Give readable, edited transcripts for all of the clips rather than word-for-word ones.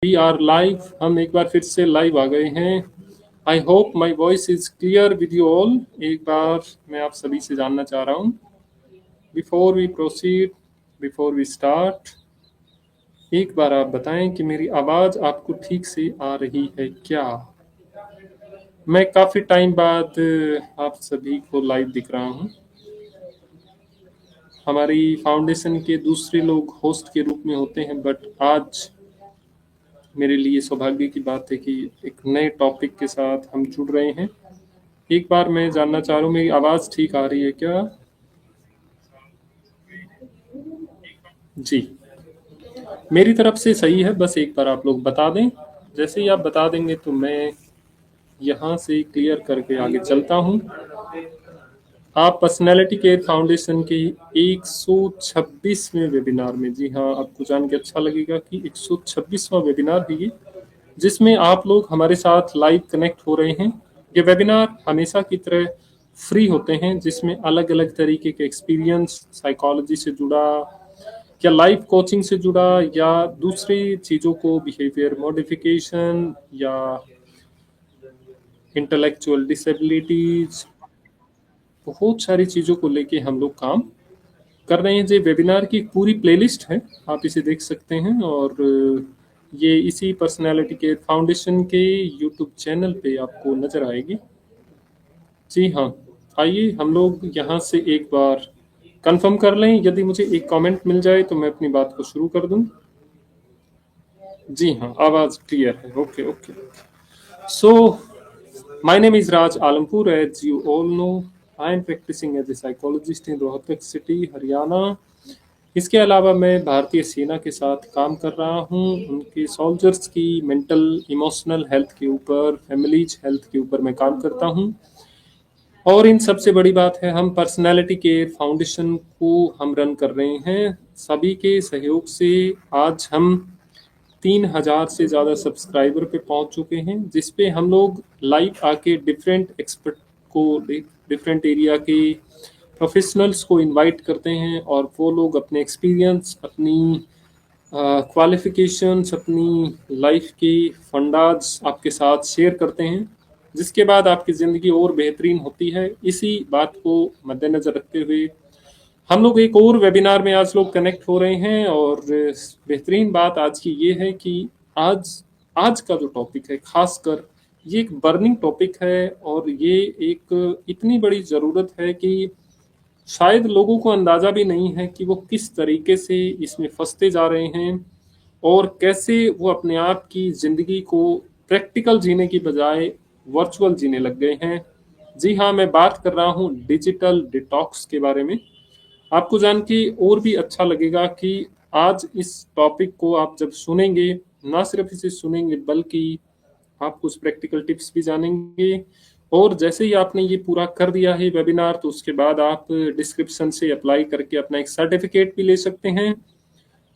We are live. हम एक बार फिर से लाइव आ गए हैं। I hope my voice is clear with you all. एक बार मैं आप सभी से जानना चाह रहा हूँ, before we proceed, before we start, एक बार आप बताएं कि मेरी आवाज़ आपको ठीक से आ रही है क्या। मैं काफ़ी टाइम बाद आप सभी को लाइव दिख रहा हूँ। हमारी फाउंडेशन के दूसरे लोग होस्ट के रूप में होते हैं, बट आज मेरे लिए सौभाग्य की बात है कि एक नए टॉपिक के साथ हम जुड़ रहे हैं। एक बार मैं जानना चाह रहा हूँ, मेरी आवाज़ ठीक आ रही है क्या? जी, मेरी तरफ से सही है, बस एक बार आप लोग बता दें। जैसे ही आप बता देंगे तो मैं यहाँ से क्लियर करके आगे चलता हूँ। आप पर्सनैलिटी केयर फाउंडेशन के 126वें वेबिनार में, जी हाँ, आपको जान के अच्छा लगेगा कि 126वां वेबिनार है ये, जिसमें आप लोग हमारे साथ लाइव कनेक्ट हो रहे हैं। ये वेबिनार हमेशा की तरह फ्री होते हैं, जिसमें अलग अलग तरीके के एक्सपीरियंस, साइकोलॉजी से जुड़ा या लाइफ कोचिंग से जुड़ा या दूसरी चीज़ों को, बिहेवियर मॉडिफिकेशन या इंटेलेक्चुअल डिसेबिलिटीज, बहुत सारी चीज़ों को लेके हम लोग काम कर रहे हैं। जो वेबिनार की पूरी प्लेलिस्ट है, आप इसे देख सकते हैं, और ये इसी पर्सनालिटी के फाउंडेशन के यूट्यूब चैनल पे आपको नज़र आएगी। जी हाँ, आइए हम लोग यहाँ से एक बार कंफर्म कर लें। यदि मुझे एक कमेंट मिल जाए तो मैं अपनी बात को शुरू कर दूं। जी हाँ, आवाज़ क्लियर है। Okay okay. So my name is Raj Alampur, as you all know. I am practising as a psychologist in Rohtak city, Haryana. इसके अलावा मैं भारतीय सेना के साथ काम कर रहा हूँ। उनके सोल्जर्स की मेंटल इमोशनल हेल्थ के ऊपर, फैमिलीज हेल्थ के ऊपर मैं काम करता हूँ। और इन सबसे बड़ी बात है, हम पर्सनालिटी केयर फाउंडेशन को हम रन कर रहे हैं। सभी के सहयोग से आज हम 3000 से ज़्यादा सब्सक्राइबर पे पहुंच चुके हैं, जिस पे हम लोग लाइव आके डिफरेंट एक्सपर्ट को, डिफरेंट एरिया के प्रोफेशनल्स को इनवाइट करते हैं, और वो लोग अपने एक्सपीरियंस, अपनी क्वालिफिकेशंस, अपनी लाइफ की फंडाज आपके साथ शेयर करते हैं, जिसके बाद आपकी ज़िंदगी और बेहतरीन होती है। इसी बात को मद्देनज़र रखते हुए हम लोग एक और वेबिनार में आज लोग कनेक्ट हो रहे हैं। और बेहतरीन बात आज की ये है कि आज आज का जो टॉपिक है, खासकर ये एक बर्निंग टॉपिक है, और ये एक इतनी बड़ी ज़रूरत है कि शायद लोगों को अंदाज़ा भी नहीं है कि वो किस तरीके से इसमें फंसते जा रहे हैं, और कैसे वो अपने आप की ज़िंदगी को प्रैक्टिकल जीने की बजाय वर्चुअल जीने लग गए हैं। जी हाँ, मैं बात कर रहा हूँ डिजिटल डिटॉक्स के बारे में। आपको जान के और भी अच्छा लगेगा कि आज इस टॉपिक को आप जब सुनेंगे, ना सिर्फ इसे सुनेंगे बल्कि आप कुछ प्रैक्टिकल टिप्स भी जानेंगे। और जैसे ही आपने ये पूरा कर दिया है वेबिनार, तो उसके बाद आप डिस्क्रिप्शन से अप्लाई करके अपना एक सर्टिफिकेट भी ले सकते हैं,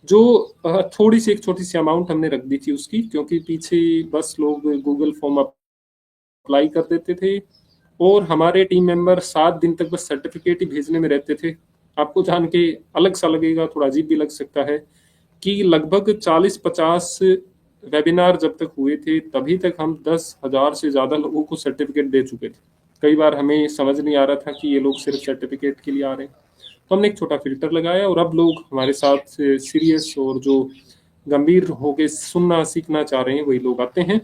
जो थोड़ी सी, एक छोटी सी अमाउंट हमने रख दी थी उसकी, क्योंकि पीछे बस लोग गूगल फॉर्म अप्लाई कर देते थे, और हमारे टीम मेंबर 7 दिन तक बस सर्टिफिकेट ही भेजने में रहते थे। आपको जान के अलग सा लगेगा, थोड़ा अजीब भी लग सकता है, कि लगभग 40-50 वेबिनार जब तक हुए थे, तभी तक हम 10,000 से ज़्यादा लोगों को सर्टिफिकेट दे चुके थे। कई बार हमें समझ नहीं आ रहा था कि ये लोग सिर्फ सर्टिफिकेट के लिए आ रहे हैं, तो हमने एक छोटा फिल्टर लगाया, और अब लोग हमारे साथ सीरियस और जो गंभीर होके सुनना सीखना चाह रहे हैं वही लोग आते हैं।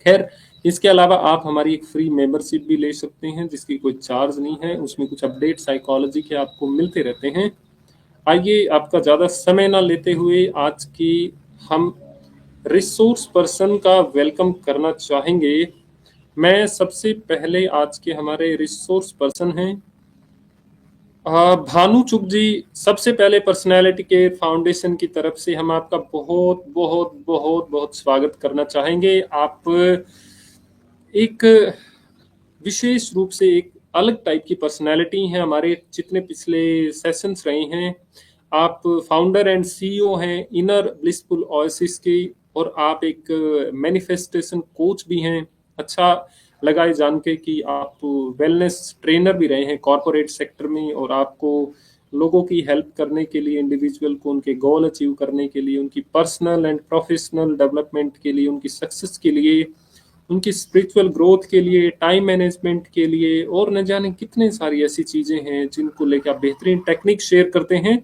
खैर, इसके अलावा आप हमारी एक फ्री मेंबरशिप भी ले सकते हैं, जिसकी कोई चार्ज नहीं है। उसमें कुछ अपडेट साइकोलॉजी के आपको मिलते रहते हैं। आइए, आपका ज़्यादा समय ना लेते हुए आज की हम रिसोर्स पर्सन का वेलकम करना चाहेंगे। मैं सबसे पहले आज के हमारे रिसोर्स पर्सन हैं भानु चुग जी। सबसे पहले पर्सनालिटी केयर फाउंडेशन की तरफ से हम आपका बहुत बहुत बहुत बहुत स्वागत करना चाहेंगे। आप एक विशेष रूप से एक अलग टाइप की पर्सनालिटी हैं। हमारे जितने पिछले सेशंस रहे हैं, आप फाउंडर एंड सीईओ हैं इनर ब्लिसफुल ओएसिस के, और आप एक मैनिफेस्टेशन कोच भी हैं। अच्छा लगा ये जान के कि आप वेलनेस ट्रेनर भी रहे हैं कॉरपोरेट सेक्टर में, और आपको लोगों की हेल्प करने के लिए, इंडिविजुअल को उनके गोल अचीव करने के लिए, उनकी पर्सनल एंड प्रोफेशनल डेवलपमेंट के लिए, उनकी सक्सेस के लिए, उनकी स्पिरिचुअल ग्रोथ के लिए, टाइम मैनेजमेंट के लिए, और न जाने कितने सारी ऐसी चीज़ें हैं जिनको लेकर आप बेहतरीन टेक्निक शेयर करते हैं।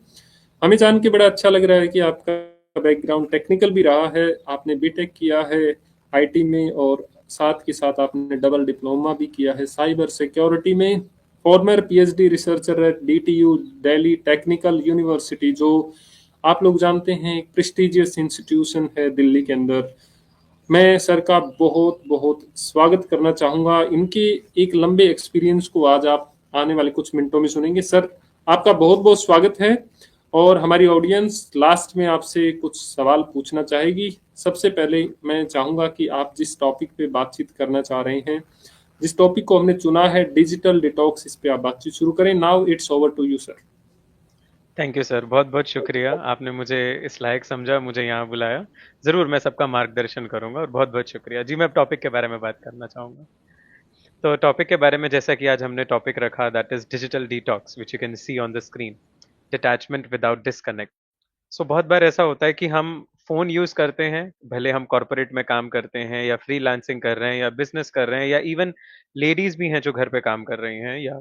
हमें जान के बड़ा अच्छा लग रहा है कि आपका बैकग्राउंड टेक्निकल भी रहा है, आपने बीटेक किया है आईटी में, और साथ के साथ आपने डबल डिप्लोमा भी किया है साइबर सिक्योरिटी में। Former PhD researcher at DTU Delhi technical university, जो आप लोग जानते हैं एक प्रेस्टिजियस इंस्टीट्यूशन है दिल्ली के अंदर। मैं सर का बहुत बहुत स्वागत करना चाहूँगा। इनके एक लंबे एक्सपीरियंस को आज आप आने वाले कुछ मिनटों में सुनेंगे। सर, आपका बहुत बहुत स्वागत है। और हमारी ऑडियंस लास्ट में आपसे कुछ सवाल पूछना चाहेगी। सबसे पहले मैं चाहूँगा कि आप जिस टॉपिक पे बातचीत करना चाह रहे हैं, जिस टॉपिक को हमने चुना है डिजिटल डिटॉक्स, इस पे आप बातचीत शुरू करें। Now it's over to you sir. Thank you sir, बहुत बहुत शुक्रिया। आपने मुझे इस लायक समझा, मुझे यहाँ बुलाया। ज़रूर मैं सबका मार्गदर्शन करूंगा और बहुत बहुत शुक्रिया जी। मैं अब टॉपिक के बारे में बात करना चाहूँगा। तो टॉपिक के बारे में, जैसा कि आज हमने टॉपिक रखा, that is digital detox which you can see on the screen. Detachment without disconnect. So बहुत बार ऐसा होता है कि हम फ़ोन यूज़ करते हैं, भले हम कॉरपोरेट में काम करते हैं या फ्रीलांसिंग कर रहे हैं या बिजनेस कर रहे हैं, या इवन लेडीज़ भी हैं जो घर पे काम कर रही हैं या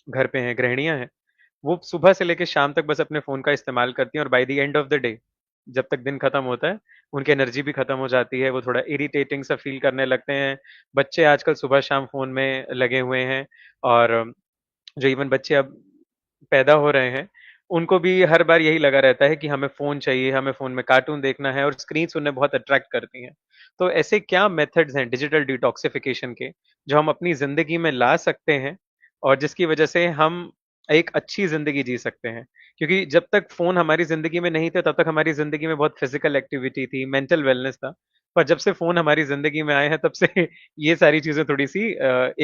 घर पे हैं, गृहिणियाँ हैं। वो सुबह से लेके शाम तक बस अपने फ़ोन का इस्तेमाल करती हैं और by the end of the day, जब तक दिन खत्म होता है, उनकी एनर्जी भी खत्म हो जाती है, वो थोड़ा इरिटेटिंग सा फ़ील करने लगते हैं। बच्चे आजकल सुबह-शाम फ़ोन में लगे हुए हैं, और जो इवन बच्चे अब पैदा हो रहे हैं, उनको भी हर बार यही लगा रहता है कि हमें फ़ोन चाहिए, हमें फ़ोन में कार्टून देखना है, और स्क्रीन्स उन्हें बहुत अट्रैक्ट करती हैं। तो ऐसे क्या मेथड्स हैं डिजिटल डिटॉक्सिफ़िकेशन के, जो हम अपनी ज़िंदगी में ला सकते हैं और जिसकी वजह से हम एक अच्छी ज़िंदगी जी सकते हैं? क्योंकि जब तक फ़ोन हमारी ज़िंदगी में नहीं थे, तब तक हमारी ज़िंदगी में बहुत फ़िज़िकल एक्टिविटी थी, मेंटल वेलनेस था। पर जब से फ़ोन हमारी ज़िंदगी में आए हैं, तब से ये सारी चीज़ें थोड़ी-सी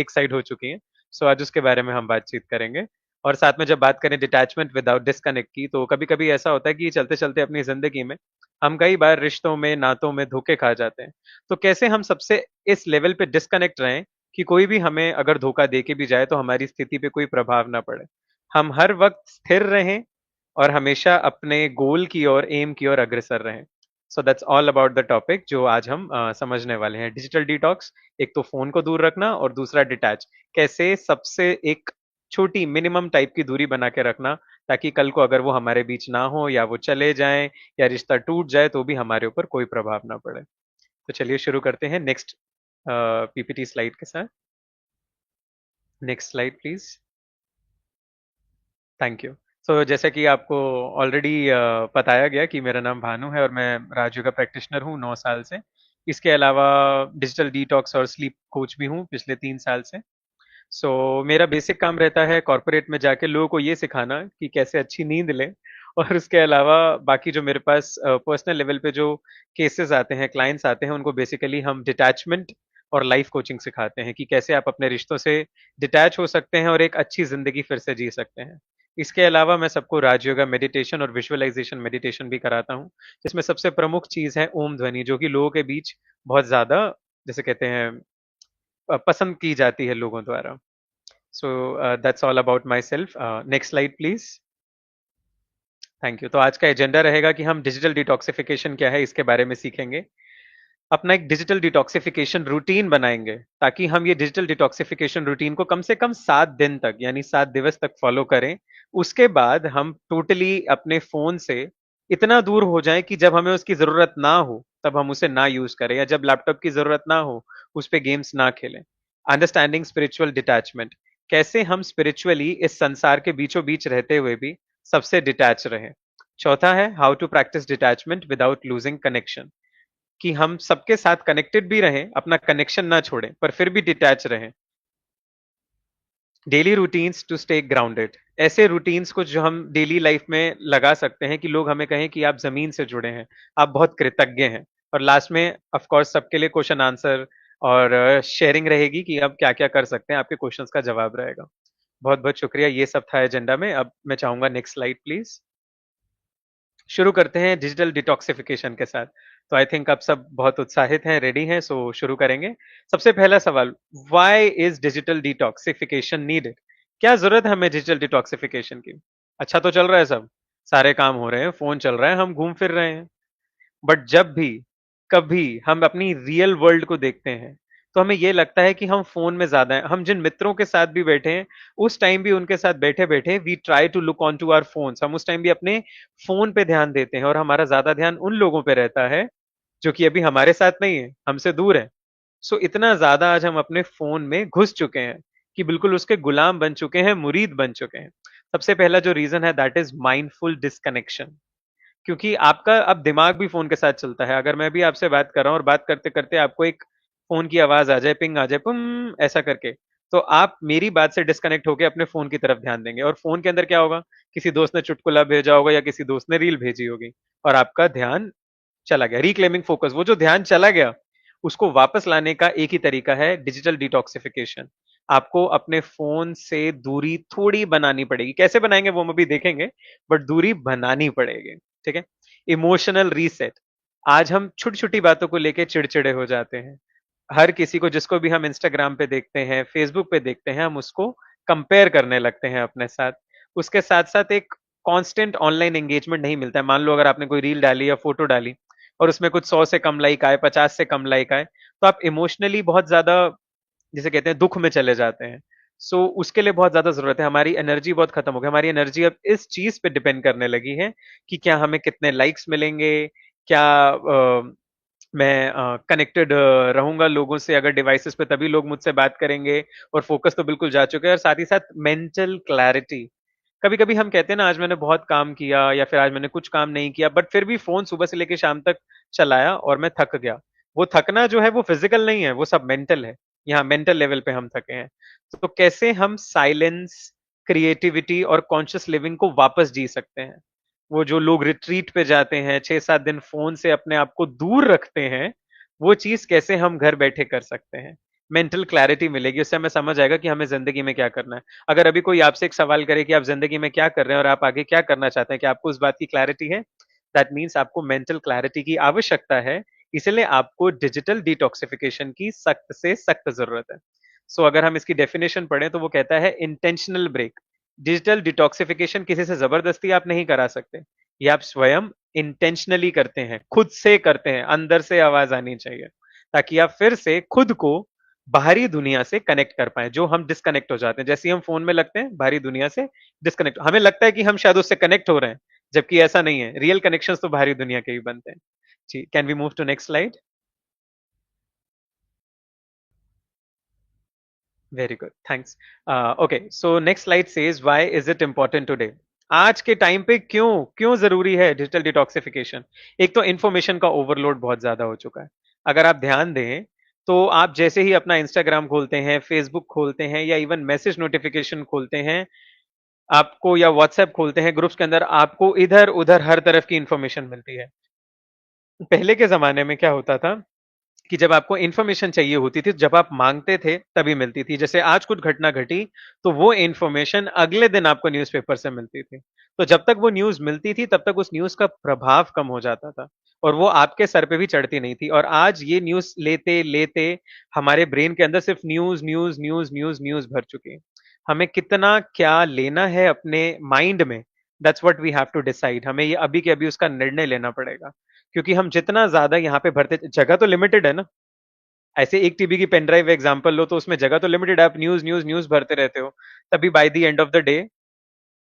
एक साइड हो चुकी हैं। सो आज उसके बारे में हम बातचीत करेंगे। और साथ में जब बात करें डिटैचमेंट विदाउट डिस्कनेक्ट की, तो कभी-कभी ऐसा होता है कि चलते-चलते अपनी ज़िंदगी में हम कई बार रिश्तों में, नातों में धोखे खा जाते हैं। तो कैसे हम सबसे इस लेवल पे डिस्कनेक्ट रहें कि कोई भी हमें अगर धोखा दे के भी जाए, तो हमारी स्थिति पे कोई प्रभाव ना पड़े। हम हर वक़्त स्थिर रहें और हमेशा अपने गोल की ओर, एम की ओर अग्रसर रहें। So that's all about the topic जो आज हम समझने वाले हैं। डिजिटल डिटॉक्स, एक तो फ़ोन को दूर रखना, और दूसरा डिटैच। कैसे सबसे एक छोटी मिनिमम टाइप की दूरी बना के रखना, ताकि कल को अगर वो हमारे बीच ना हो, या वो चले जाएँ, या रिश्ता टूट जाए, तो भी हमारे ऊपर कोई प्रभाव ना पड़े। तो चलिए शुरू करते हैं नेक्स्ट पीपीटी स्लाइड के साथ। Next slide please. Thank you. So जैसा कि आपको ऑलरेडी बताया गया कि मेरा नाम भानु है और मैं राजयोगा प्रैक्टिशनर हूँ 9 साल से। इसके अलावा डिजिटल डिटॉक्स और स्लीप कोच भी हूँ पिछले 3 साल से। मेरा बेसिक काम रहता है कॉर्पोरेट में जाके लोगों को ये सिखाना कि कैसे अच्छी नींद लें, और उसके अलावा बाकी जो मेरे पास पर्सनल लेवल पे जो केसेस आते हैं, क्लाइंट्स आते हैं, उनको बेसिकली हम डिटैचमेंट और लाइफ कोचिंग सिखाते हैं कि कैसे आप अपने रिश्तों से डिटैच हो सकते हैं और एक अच्छी ज़िंदगी फिर से जी सकते हैं। इसके अलावा मैं सबको राजयोगा मेडिटेशन और विजुअलाइज़ेशन मेडिटेशन भी कराता हूँ, जिसमें सबसे प्रमुख चीज़ है ओम ध्वनि, जो कि लोगों के बीच बहुत ज़्यादा, जिसे कहते हैं, पसंद की जाती है लोगों द्वारा। So that's all about my self. Next slide please. Thank you. तो आज का एजेंडा रहेगा कि हम डिजिटल डिटॉक्सिफिकेशन क्या है इसके बारे में सीखेंगे। अपना एक डिजिटल डिटॉक्सिफिकेशन रूटीन बनाएंगे, ताकि हम ये डिजिटल डिटॉक्सिफिकेशन रूटीन को कम से कम 7 दिन तक, यानी 7 दिवस तक फॉलो करें। उसके बाद हम टोटली अपने फोन से इतना दूर हो जाएं कि जब हमें उसकी जरूरत ना हो, तब हम उसे ना यूज करें, या जब लैपटॉप की जरूरत ना हो, उस पे गेम्स ना खेलें। अंडरस्टैंडिंग स्पिरिचुअल डिटैचमेंट, कैसे हम स्पिरिचुअली इस संसार के बीचों बीच रहते हुए भी सबसे डिटैच रहें। चौथा है how to practise detachment without losing connection, कि हम सबके साथ कनेक्टेड भी रहें, अपना कनेक्शन ना छोड़ें, पर फिर भी डिटैच रहें। Daily routines to stay grounded, ऐसे रूटीन्स को जो हम डेली लाइफ में लगा सकते हैं कि लोग हमें कहें कि आप जमीन से जुड़े हैं, आप बहुत कृतज्ञ हैं। और लास्ट में ऑफ कोर्स सबके लिए क्वेश्चन आंसर और शेयरिंग रहेगी कि आप क्या क्या कर सकते हैं, आपके क्वेश्चंस का जवाब रहेगा। बहुत बहुत शुक्रिया, ये सब था एजेंडा में। अब मैं चाहूंगा नेक्स्ट स्लाइड प्लीज। शुरू करते हैं डिजिटल डिटॉक्सिफिकेशन के साथ। तो आई थिंक आप सब बहुत उत्साहित हैं, रेडी हैं, सो शुरू करेंगे। सबसे पहला सवाल, why is digital detoxification needed? क्या जरूरत है हमें डिजिटल डिटॉक्सिफिकेशन की? अच्छा तो चल रहा है सब, सारे काम हो रहे हैं, फोन चल रहा है, हम घूम फिर रहे हैं। बट जब भी कभी हम अपनी रियल वर्ल्ड को देखते हैं, तो हमें ये लगता है कि हम फोन में ज्यादा हैं। हम जिन मित्रों के साथ भी बैठे हैं, उस टाइम भी उनके साथ बैठे बैठे we try to look on to our phones, हम उस टाइम भी अपने फोन पे ध्यान देते हैं, और हमारा ज्यादा ध्यान उन लोगों पे रहता है जो कि अभी हमारे साथ नहीं है, हमसे दूर है। सो इतना ज्यादा आज हम अपने फोन में घुस चुके हैं कि बिल्कुल उसके गुलाम बन चुके हैं, मुरीद बन चुके हैं। सबसे पहला जो रीजन है दैट इज माइंडफुल डिस्कनेक्शन। क्योंकि आपका अब दिमाग भी फोन के साथ चलता है। अगर मैं भी आपसे बात कर रहा हूँ और बात करते करते आपको एक फोन की आवाज आ जाए, पिंग आ जाए, पुम ऐसा करके, तो आप मेरी बात से डिस्कनेक्ट होकर अपने फोन की तरफ ध्यान देंगे, और फोन के अंदर क्या होगा, किसी दोस्त ने चुटकुला भेजा होगा या किसी दोस्त ने रील भेजी होगी, और आपका ध्यान चला गया। रिक्लेमिंग फोकस, वो जो ध्यान चला गया उसको वापस लाने का एक ही तरीका है, डिजिटल डिटॉक्सिफिकेशन। आपको अपने फोन से दूरी थोड़ी बनानी पड़ेगी। कैसे बनाएंगे वो हम अभी देखेंगे, बट दूरी बनानी पड़ेगी। ठीक है। Emotional reset. आज हम छोटी छोटी बातों को लेके चिड़चिड़े हो जाते हैं। हर किसी को, जिसको भी हम इंस्टाग्राम पे देखते हैं, फेसबुक पे देखते हैं, हम उसको कंपेयर करने लगते हैं अपने साथ। उसके साथ साथ एक कांस्टेंट ऑनलाइन एंगेजमेंट नहीं मिलता है। मान लो अगर आपने कोई रील डाली या फोटो डाली और उसमें कुछ 100 से कम लाइक आए, 50 से कम लाइक आए, तो आप इमोशनली बहुत ज्यादा, जिसे कहते हैं, दुख में चले जाते हैं। सो उसके लिए बहुत ज्यादा जरूरत है। हमारी एनर्जी बहुत खत्म हो गई। हमारी एनर्जी अब इस चीज पे डिपेंड करने लगी है कि क्या हमें कितने लाइक्स मिलेंगे, क्या मैं कनेक्टेड रहूंगा लोगों से, अगर डिवाइसेस पे तभी लोग मुझसे बात करेंगे। और फोकस तो बिल्कुल जा चुके हैं। और साथ ही साथ मेंटल क्लैरिटी। कभी कभी हम कहते हैं ना, आज मैंने बहुत काम किया या फिर आज मैंने कुछ काम नहीं किया, बट फिर भी फोन सुबह से लेकर शाम तक चलाया और मैं थक गया। वो थकना जो है वो फिजिकल नहीं है, वो सब मेंटल है। यहाँ मेंटल लेवल पे हम थके हैं। तो कैसे हम साइलेंस, क्रिएटिविटी और कॉन्शियस लिविंग को वापस जी सकते हैं? वो जो लोग रिट्रीट पे जाते हैं, 6-7 दिन फोन से अपने आप को दूर रखते हैं, वो चीज कैसे हम घर बैठे कर सकते हैं? मेंटल क्लैरिटी मिलेगी, उससे हमें समझ आएगा कि हमें जिंदगी में क्या करना है। अगर अभी कोई आपसे एक सवाल करे कि आप जिंदगी में क्या कर रहे हैं और आप आगे क्या करना चाहते हैं, कि आपको उस बात की क्लैरिटी है, दैट मीन्स आपको मेंटल क्लैरिटी की आवश्यकता है। इसलिए आपको डिजिटल डिटॉक्सिफिकेशन की सख्त से सख्त जरूरत है। सो अगर हम इसकी डेफिनेशन पढ़ें तो वो कहता है इंटेंशनल ब्रेक। डिजिटल डिटॉक्सिफिकेशन किसी से जबरदस्ती आप नहीं करा सकते, ये आप स्वयं इंटेंशनली करते हैं, खुद से करते हैं। अंदर से आवाज आनी चाहिए, ताकि आप फिर से खुद को बाहरी दुनिया से कनेक्ट कर पाए। जो हम डिस्कनेक्ट हो जाते हैं, जैसे ही हम फोन में लगते हैं, बाहरी दुनिया से डिस्कनेक्ट, हमें लगता है कि हम शायद उससे कनेक्ट हो रहे हैं, जबकि ऐसा नहीं है। रियल कनेक्शंस तो बाहरी दुनिया के ही बनते हैं। जी, can we move to next slide? Very good, thanks. Okay, so next slide says why is it important today. आज के टाइम पे क्यों क्यों जरूरी है डिजिटल डिटॉक्सिफिकेशन? एक तो इंफॉर्मेशन का ओवरलोड बहुत ज्यादा हो चुका है। अगर आप ध्यान दें तो आप जैसे ही अपना इंस्टाग्राम खोलते हैं, फेसबुक खोलते हैं, या इवन मैसेज नोटिफिकेशन खोलते हैं, आपको, या व्हाट्सएप खोलते हैं, ग्रुप्स के अंदर आपको इधर उधर हर तरफ की इंफॉर्मेशन मिलती है। पहले के जमाने में क्या होता था कि जब आपको इन्फॉर्मेशन चाहिए होती थी, जब आप मांगते थे तभी मिलती थी। जैसे आज कुछ घटना घटी, तो वो इन्फॉर्मेशन अगले दिन आपको न्यूज़पेपर से मिलती थी। तो जब तक वो न्यूज़ मिलती थी तब तक उस न्यूज़ का प्रभाव कम हो जाता था, और वो आपके सर पे भी चढ़ती नहीं थी। और आज ये न्यूज़ लेते लेते हमारे ब्रेन के अंदर सिर्फ news news news news news भर चुकी है। हमें कितना क्या लेना है अपने माइंड में, that's what we have to decide. हमें ये अभी के अभी उसका निर्णय लेना पड़ेगा। क्योंकि हम जितना ज्यादा यहाँ पे भरते, जगह तो लिमिटेड है ना। ऐसे 1 टीबी की पेन ड्राइव एग्जांपल लो तो उसमें जगह तो लिमिटेड है, आप न्यूज न्यूज न्यूज भरते रहते हो। तभी by the end of the day,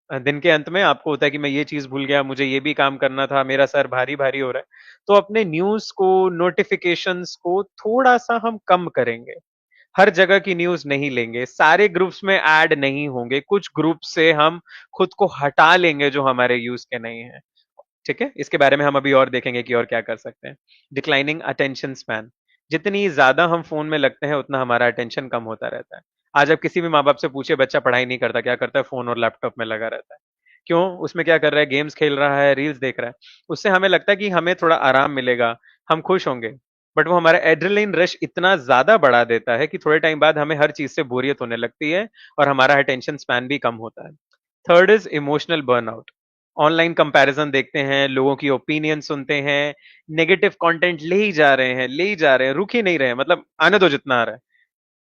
दिन के अंत में आपको होता है कि मैं ये चीज भूल गया, मुझे ये भी काम करना था, मेरा सर भारी भारी हो रहा है। तो अपने न्यूज को, नोटिफिकेशंस को थोड़ा सा हम कम करेंगे। हर जगह की न्यूज नहीं लेंगे, सारे ग्रुप्स में ऐड नहीं होंगे, कुछ ग्रुप से हम खुद को हटा लेंगे जो हमारे यूज के नहीं है। ठीक है, इसके बारे में हम अभी और देखेंगे कि और क्या कर सकते हैं। Declining attention span. जितनी ज्यादा हम फोन में लगते हैं उतना हमारा अटेंशन कम होता रहता है। आज आप किसी भी माँ बाप से पूछे, बच्चा पढ़ाई नहीं करता, क्या करता है? फोन और लैपटॉप में लगा रहता है। क्यों? उसमें क्या कर रहा है? गेम्स खेल रहा है, रील्स देख रहा है। उससे हमें लगता है कि हमें थोड़ा आराम मिलेगा, हम खुश होंगे। बट वो हमारा एड्रेनलिन रश इतना ज्यादा बढ़ा देता है कि थोड़े टाइम बाद हमें हर चीज से बोरियत होने लगती है, और हमारा अटेंशन स्पैन भी कम होता है। Third is emotional burnout. Online comparison देखते हैं, लोगों की ओपिनियन सुनते हैं, नेगेटिव कंटेंट ले ही जा रहे हैं, ले ही जा रहे हैं, रुक ही नहीं रहे हैं, मतलब आने दो जितना आ रहा है।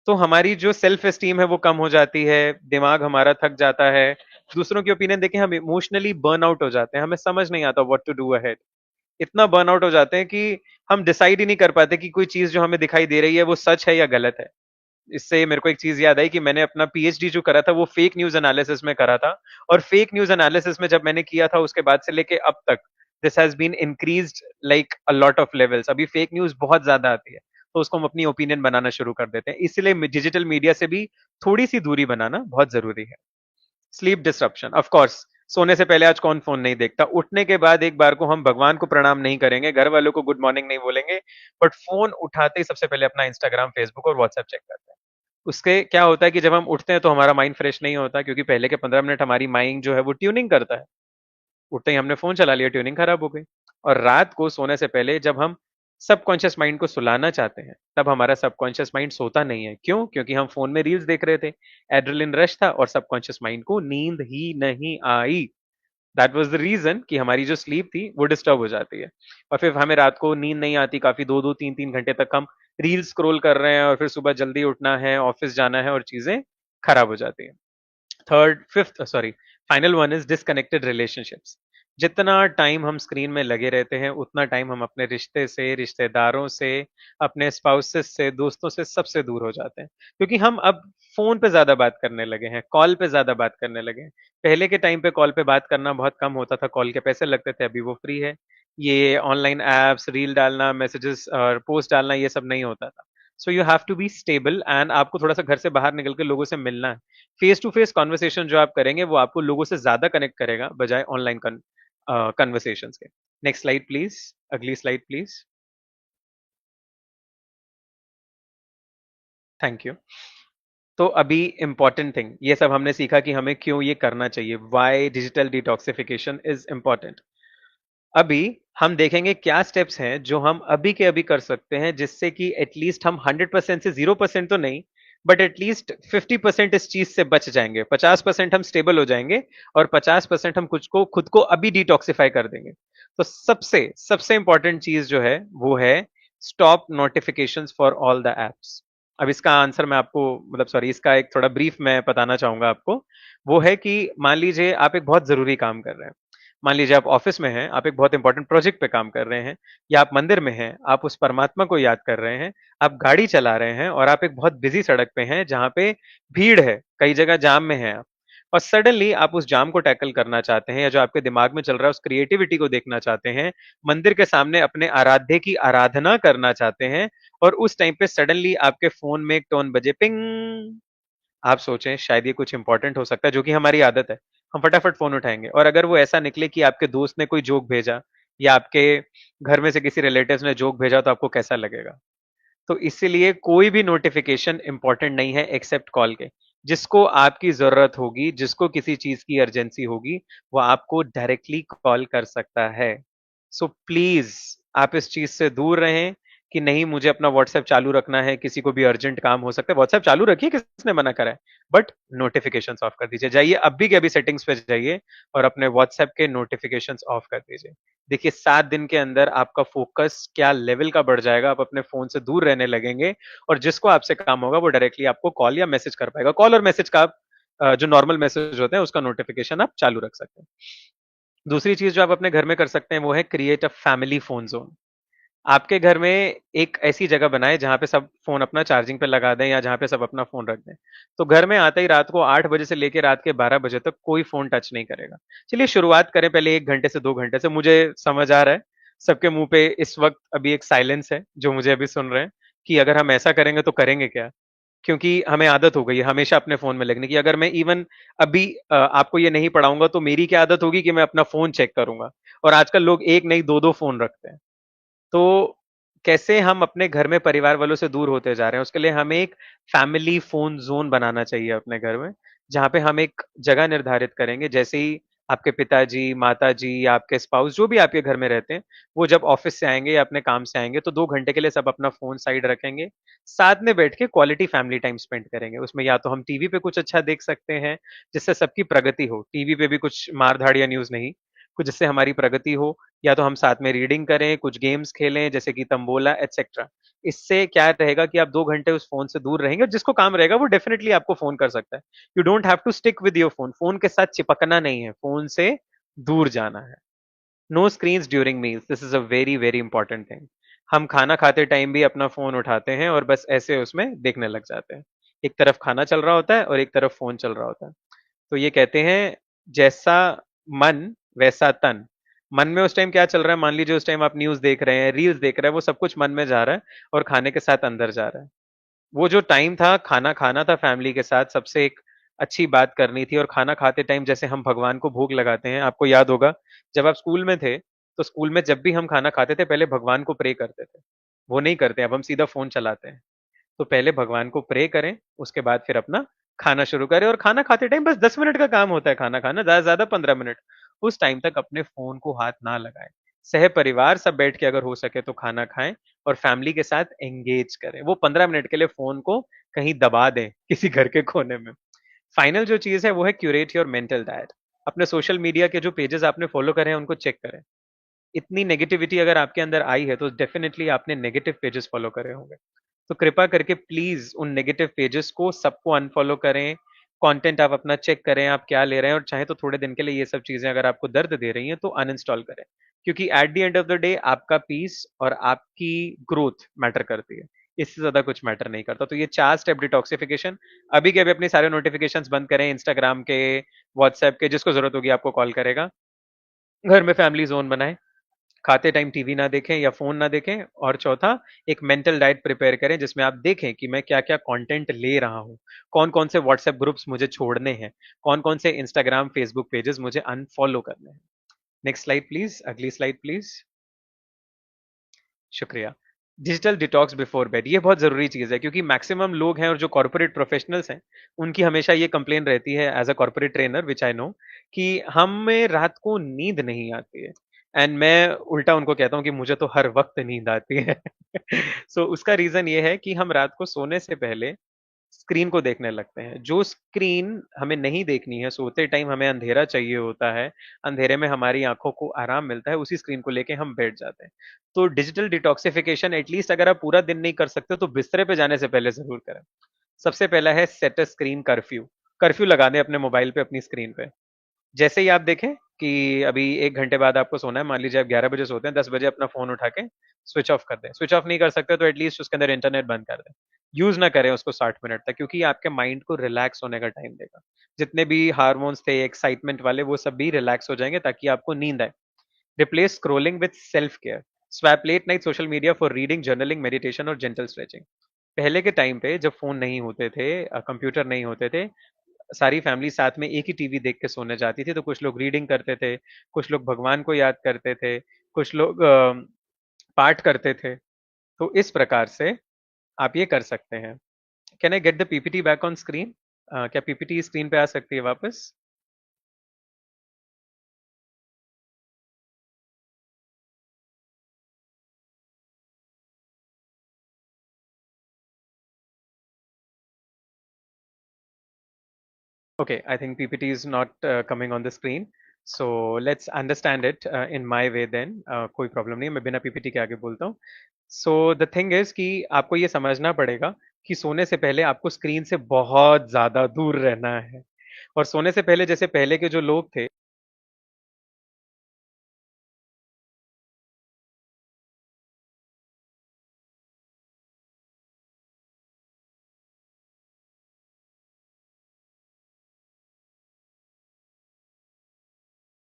तो हमारी जो सेल्फ एस्टीम है वो कम हो जाती है, दिमाग हमारा थक जाता है, दूसरों की ओपिनियन देके हम इमोशनली बर्न आउट हो जाते हैं, हमें समझ नहीं आता व्हाट टू डू अहेड। इतना बर्न आउट हो जाते हैं कि हम डिसाइड ही नहीं कर पाते कि कोई चीज जो हमें दिखाई दे रही है वो सच है या गलत है। इससे मेरे को एक चीज याद आई कि मैंने अपना पीएचडी जो करा था वो फेक न्यूज एनालिसिस में करा था। और फेक न्यूज एनालिसिस में जब मैंने किया था उसके बाद से लेके अब तक this has been increased like a lot of levels. अभी फेक न्यूज बहुत ज्यादा आती है, तो उसको हम अपनी ओपिनियन बनाना शुरू कर देते हैं। इसलिए डिजिटल मीडिया से भी थोड़ी सी दूरी बनाना बहुत जरूरी है। Sleep disruption, of course. सोने से पहले आज कौन फोन नहीं देखता? उठने के बाद एक बार को हम भगवान को प्रणाम नहीं करेंगे, घर वालों को गुड मॉर्निंग नहीं बोलेंगे, बट फोन उठाते ही सबसे पहले अपना इंस्टाग्राम, फेसबुक और व्हाट्सएप चेक करते हैं। उसके क्या होता है कि जब हम उठते हैं तो हमारा माइंड फ्रेश नहीं होता, क्योंकि पहले के 15 मिनट हमारी माइंड जो है वो ट्यूनिंग करता है। उठते ही हमने फोन चला लिया, ट्यूनिंग खराब हो गई। और रात को सोने से पहले जब हम सबकॉन्शियस माइंड को सुलाना चाहते हैं, तब हमारा सबकॉन्शियस माइंड सोता नहीं है। क्यों? क्योंकि हम फोन में रील्स देख रहे थे, एड्रेनलिन रश था और सबकॉन्शियस माइंड को नींद ही नहीं आई। दैट वाज द रीजन कि हमारी जो स्लीप थी वो डिस्टर्ब हो जाती है। और फिर हमें रात को नींद नहीं आती, काफी 2-2 3-3 घंटे तक हम रील स्क्रॉल कर रहे हैं, और फिर सुबह जल्दी उठना है, ऑफिस जाना है और चीजें खराब हो जाती हैं। Third fifth sorry final one is disconnected relationships. जितना टाइम हम स्क्रीन में लगे रहते हैं उतना टाइम हम अपने रिश्ते से, रिश्तेदारों से, अपने स्पाउसेस से, दोस्तों से, सबसे दूर हो जाते हैं। क्योंकि हम अब फोन पे ज्यादा बात करने लगे हैं, कॉल पे ज्यादा बात करने लगे हैं। पहले के टाइम पे कॉल पे बात करना बहुत कम होता था, कॉल के पैसे लगते थे, अभी वो फ्री है। ये ऑनलाइन एप्स, रील डालना, मैसेजेस और पोस्ट डालना, ये सब नहीं होता था। So you have to be stable, and आपको थोड़ा सा घर से बाहर निकल के लोगों से मिलना है। फेस टू फेस कॉन्वर्सेशन जो आप करेंगे वो आपको लोगों से ज्यादा कनेक्ट करेगा, बजाय ऑनलाइन कन्वर्सेशंस के। नेक्स्ट स्लाइड प्लीज, अगली स्लाइड प्लीज। Thank you. तो अभी इंपॉर्टेंट थिंग, ये सब हमने सीखा कि हमें क्यों ये करना चाहिए, why digital detoxification is important. अभी हम देखेंगे क्या स्टेप्स हैं जो हम अभी के अभी कर सकते हैं, जिससे कि एटलीस्ट हम 100% से 0% तो नहीं, बट एटलीस्ट 50% इस चीज से बच जाएंगे, 50% हम स्टेबल हो जाएंगे, और 50% हम कुछ को खुद को अभी डिटॉक्सिफाई कर देंगे। तो सबसे सबसे इंपॉर्टेंट चीज जो है वो है stop notifications for all the apps. अब इसका आंसर मैं आपको, मतलब सॉरी, इसका एक थोड़ा ब्रीफ मैं बताना चाहूंगा आपको। वो है कि मान लीजिए आप एक बहुत जरूरी काम कर रहे हैं। मान लीजिए आप ऑफिस में हैं, आप एक बहुत इंपॉर्टेंट प्रोजेक्ट पे काम कर रहे हैं, या आप मंदिर में हैं, आप उस परमात्मा को याद कर रहे हैं, आप गाड़ी चला रहे हैं और आप एक बहुत बिजी सड़क पे हैं जहां पे भीड़ है, कई जगह जाम में हैं आप। और सडनली आप उस जाम को टैकल करना चाहते हैं, या जो आपके दिमाग में चल रहा है उस क्रिएटिविटी को देखना चाहते हैं, मंदिर के सामने अपने आराध्य की आराधना करना चाहते हैं, और उस टाइम पे सडनली आपके फोन में एक टोन बजे, पिंग। आप सोचें शायद ये कुछ इंपॉर्टेंट हो सकता है, जो कि हमारी आदत है। हम फटाफट फोन उठाएंगे, और अगर वो ऐसा निकले कि आपके दोस्त ने कोई जोक भेजा, या आपके घर में से किसी रिलेटिव्स ने जोक भेजा, तो आपको कैसा लगेगा? तो इसीलिए कोई भी नोटिफिकेशन इंपॉर्टेंट नहीं है एक्सेप्ट कॉल के। जिसको आपकी जरूरत होगी, जिसको किसी चीज की अर्जेंसी होगी, वो आपको डायरेक्टली कॉल कर सकता है। सो प्लीज आप इस चीज से दूर रहें कि नहीं मुझे अपना व्हाट्सएप चालू रखना है, किसी को भी अर्जेंट काम हो सकता है, व्हाट्सएप चालू रखिए, किसने मना करा है, बट नोटिफिकेशन ऑफ कर दीजिए। जाइए अभी के अभी सेटिंग्स पे जाइए और अपने व्हाट्सएप के नोटिफिकेशन ऑफ कर दीजिए। देखिए 7 दिन के अंदर आपका फोकस क्या लेवल का बढ़ जाएगा, आप अपने फोन से दूर रहने लगेंगे, और जिसको आपसे काम होगा वो डायरेक्टली आपको कॉल या मैसेज कर पाएगा। कॉल और मैसेज का आप जो नॉर्मल मैसेज होते हैं उसका नोटिफिकेशन आप चालू रख सकते हैं। दूसरी चीज जो आप अपने घर में कर सकते हैं वो है create a family phone zone. आपके घर में एक ऐसी जगह बनाए जहां पे सब फोन अपना चार्जिंग पे लगा दें, या जहां पे सब अपना फोन रख दें। तो घर में आते ही रात को 8 बजे से लेकर रात के 12 बजे तक कोई फोन टच नहीं करेगा। चलिए शुरुआत करें पहले 1 घंटे से 2 घंटे से। मुझे समझ आ रहा है सबके मुंह पे इस वक्त अभी एक साइलेंस है जो मुझे अभी सुन रहे हैं, कि अगर हम ऐसा करेंगे तो करेंगे क्या। क्योंकि हमें आदत हो गई है हमेशा अपने फोन में लगने की। अगर मैं इवन अभी आपको ये नहीं पढ़ाऊंगा तो मेरी क्या आदत होगी कि मैं अपना फोन चेक करूंगा। और आजकल लोग एक नहीं दो दो फोन रखते हैं। तो कैसे हम अपने घर में परिवार वालों से दूर होते जा रहे हैं, उसके लिए हमें एक फैमिली फोन जोन बनाना चाहिए अपने घर में, जहां पे हम एक जगह निर्धारित करेंगे। जैसे ही आपके पिताजी, माताजी या आपके स्पाउस जो भी आपके घर में रहते हैं, वो जब ऑफिस से आएंगे या अपने काम से आएंगे तो 2 घंटे के लिए सब अपना फोन साइड रखेंगे, साथ में बैठ के क्वालिटी फैमिली टाइम स्पेंड करेंगे। उसमें या तो हम टीवी पे कुछ अच्छा देख सकते हैं जिससे सबकी प्रगति हो, टीवी पे भी कुछ मारधाड़ या न्यूज नहीं, कुछ जिससे हमारी प्रगति हो, या तो हम साथ में रीडिंग करें, कुछ गेम्स खेलें जैसे कि तंबोला एटसेट्रा। इससे क्या रहेगा कि आप 2 घंटे उस फ़ोन से दूर रहेंगे, और जिसको काम रहेगा वो डेफ़िनिटली आपको फ़ोन कर सकता है। You don't have to stick with your phone, phone के साथ चिपकना नहीं है, फ़ोन से दूर जाना है। No screens during meals, this is a very, very important thing. हम खाना खाते टाइम भी अपना फ़ोन उठाते हैं और बस ऐसे उसमें देखने लग जाते हैं। एक तरफ खाना चल रहा होता है और एक तरफ फ़ोन चल रहा होता है। तो ये कहते हैं, जैसा मन वैसा तन। मन में उस टाइम क्या चल रहा है, मान लीजिए उस टाइम आप न्यूज़ देख रहे हैं, रील्स देख रहे हैं, वो सब कुछ मन में जा रहा है और खाने के साथ अंदर जा रहा है। वो जो टाइम था, खाना खाना था फैमिली के साथ, सबसे एक अच्छी बात करनी थी, और खाना खाते टाइम जैसे हम भगवान को भोग लगाते हैं, आपको याद होगा, जब आप स्कूल में थे, तो स्कूल में जब भी हम खाना खाते थे, पहले भगवान को प्रे करते थे। वो नहीं करते, अब हम सीधा फ़ोन चलाते हैं। तो पहले भगवान को प्रे करें, उसके बाद फिर अपना खाना शुरू करें, और खाना खाते टाइम बस 10 मिनट का काम होता है खाना खाना, ज़्यादा से ज़्यादा 15 मिनट। उस टाइम तक अपने फ़ोन को हाथ ना लगाएँ। सह-परिवार सब बैठ के अगर हो सके तो खाना खाएँ और फैमिली के साथ एंगेज करें। वो 15 मिनट के लिए फ़ोन को कहीं दबा दें, किसी घर के कोने में। फाइनल जो चीज़ है वो है क्यूरेट योर मेंटल डाइट। अपने सोशल मीडिया के जो पेजेज़ आपने फ़ॉलो करे हैं, उनको चेक करें। इतनी नेगेटिविटी अगर आपके अंदर आई है, तो डेफ़िनिटली आपने नेगेटिव पेजेज़ फ़ॉलो करे होंगे। तो कृपया करके प्लीज़ उन नेगेटिव पेजेज़ को सबको अनफ़ॉलो करें। कंटेंट आप अपना चेक करें, आप क्या ले रहे हैं, और चाहे तो थोड़े दिन के लिए ये सब चीज़ें अगर आपको दर्द दे रही हैं, तो अनइंस्टॉल करें। क्योंकि at the end of the day आपका पीस और आपकी ग्रोथ मैटर करती है। इससे ज़्यादा कुछ मैटर नहीं करता। तो ये 4 स्टेप डिटॉक्सिफिकेशन, अभी के अभी अपनी सारे नोटिफ़िकेशंस बंद करें, इंस्टाग्राम के, व्हाट्सऐप के, जिसको ज़रूरत होगी आपको कॉल करेगा। घर में फैमिली ज़ोन बनाएँ। खाते टाइम टीवी ना देखें या फ़ोन ना देखें, और चौथा, एक मेंटल डाइट प्रिपेयर करें जिसमें आप देखें कि मैं क्या-क्या कंटेंट ले रहा हूँ। कौन-कौन से व्हाट्सएप ग्रुप्स मुझे छोड़ने हैं, कौन-कौन से इंस्टाग्राम, फेसबुक पेजेज़ मुझे अनफ़ॉलो करने हैं। नेक्स्ट स्लाइड प्लीज़, अगली स्लाइड प्लीज़। शुक्रिया। डिजिटल डिटॉक्स बिफोर बेड, ये बहुत ज़रूरी चीज़ है, क्योंकि मैक्सिमम लोग हैं और जो कॉर्पोरेट प्रोफेशनल्स हैं, उनकी हमेशा ये कंप्लेन रहती है, as a corporate trainer which I know, कि हमें रात को नींद नहीं आती है। एंड मैं उल्टा उनको कहता हूँ कि मुझे तो हर वक़्त नींद आती है। सो उसका रीज़न ये है कि हम रात को सोने से पहले स्क्रीन को देखने लगते हैं। जो स्क्रीन हमें नहीं देखनी है, सोते टाइम हमें अंधेरा चाहिए होता है, अंधेरे में हमारी आँखों को आराम मिलता है, उसी स्क्रीन को लेके हम बैठ जाते हैं। तो डिजिटल डिटॉक्सिफिकेशन एटलीस्ट अगर आप पूरा दिन नहीं कर सकते, तो बिस्तर पे जाने से पहले ज़रूर करें। सबसे पहला है set a screen curfew. Curfew लगा दें अपने मोबाइल पे, अपनी स्क्रीन पे। जैसे ही आप देखें कि अभी 1 घंटे बाद आपको सोना है, मान लीजिए आप 11 बजे सोते हैं, 10 बजे अपना फ़ोन उठा के स्विच ऑफ कर दें। स्विच ऑफ नहीं कर सकते तो एटलीस्ट उसके अंदर इंटरनेट बंद कर दें। यूज़ ना करें उसको 60 मिनट तक, क्योंकि ये आपके माइंड को रिलैक्स होने का टाइम देगा। जितने भी हार्मोन्स थे एक्साइटमेंट वाले, वो सब भी रिलैक्स हो जाएँगे ताकि आपको नींद आए। Replace scrolling with self care. Swap late night social media for reading, journaling, meditation और जेंटल स्ट्रेचिंग। पहले के टाइम पे जब फ़ोन नहीं होते थे, कंप्यूटर नहीं होते थे, सारी फैमिली साथ में एक ही टीवी देख के सोने जाती थी, तो कुछ लोग रीडिंग करते थे, कुछ लोग भगवान को याद करते थे, कुछ लोग पाठ करते थे। तो इस प्रकार से आप ये कर सकते हैं। Can I get the PPT back on screen? क्या पीपीटी स्क्रीन पे आ सकती है वापस? Okay, I think PPT is not coming on the screen. So let's understand it in my way then. कोई प्रॉब्लम नहीं है, मैं बिना पीपीटी के आगे बोलता हूँ। सो द थिंग इज़ कि आपको ये समझना पड़ेगा कि सोने से पहले आपको स्क्रीन से बहुत ज़्यादा दूर रहना है। और सोने से पहले, जैसे पहले के जो लोग थे,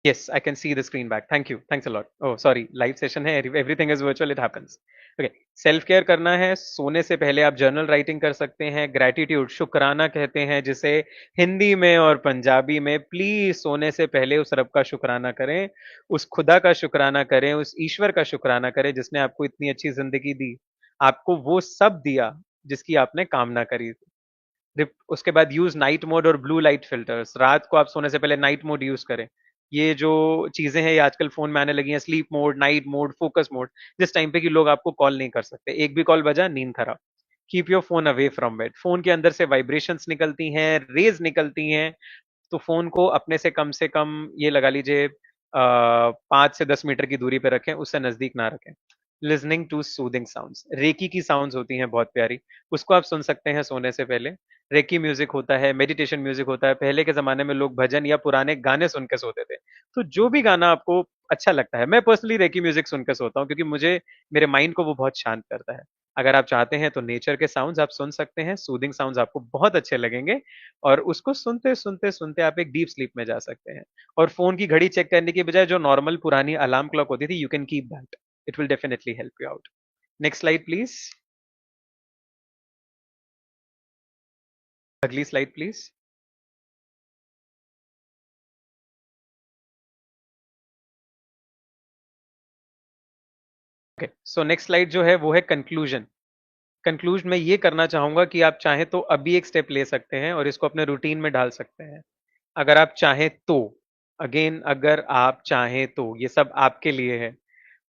yes, I can see the screen back. Thank you. Thanks a lot. Oh, sorry, live session है, everything is virtual, it happens. Okay, self care करना है, सोने से पहले आप जर्नल राइटिंग कर सकते हैं, ग्रैटिट्यूड, शुकराना कहते हैं जिसे हिंदी में और पंजाबी में। प्लीज़ सोने से पहले उस रब का शुकराना करें, उस खुदा का शुकराना करें, उस ईश्वर का शुकराना करें जिसने आपको इतनी अच्छी ज़िंदगी दी, आपको वो सब दिया जिसकी आपने कामना करी थी। उसके बाद यूज़ नाइट मोड और ब्लू लाइट फ़िल्टर्स। रात को आप सोने से पहले नाइट मोड यूज़ करें। ये जो चीज़ें हैं, ये आजकल फ़ोन में आने लगी हैं, sleep mode, night mode, focus mode, जिस टाइम पे कि लोग आपको कॉल नहीं कर सकते। एक भी कॉल बजा, नींद खराब। Keep your phone away from bed. Phone के अंदर से वाइब्रेशंस निकलती हैं, रेज़ निकलती हैं, तो फ़ोन को अपने से कम ये लगा लीजिए 5 से 10 मीटर की दूरी पे रखें, उससे नजदीक ना रखें। Listening to soothing sounds, reiki की साउंड्स होती हैं बहुत प्यारी, उसको आप सुन सकते हैं सोने से पहले। रेकी म्यूजिक होता है, मेडिटेशन म्यूजिक होता है। पहले के जमाने में लोग भजन या पुराने गाने सुन के सोते थे। तो जो भी गाना आपको अच्छा लगता है, मैं पर्सनली रेकी म्यूजिक सुन के सोता हूँ, क्योंकि मुझे मेरे माइंड को वो बहुत शांत करता है। अगर आप चाहते हैं तो नेचर के साउंड्स आप सुन सकते हैं, सूदिंग साउंड्स आपको बहुत अच्छे लगेंगे, और उसको सुनते सुनते सुनते आप एक डीप स्लीप में जा सकते हैं। और फोन की घड़ी चेक करने की बजाय जो नॉर्मल पुरानी अलार्म क्लॉक होती थी, you can keep that, it will definitely help you out. Next slide please. अगली slide please. Okay, so next slide जो है वो है कंक्लूजन। कंक्लूजन में ये करना चाहूंगा कि आप चाहें तो अभी एक स्टेप ले सकते हैं और इसको अपने रूटीन में डाल सकते हैं, अगर आप चाहें तो। अगेन, अगर आप चाहें तो, ये सब आपके लिए है।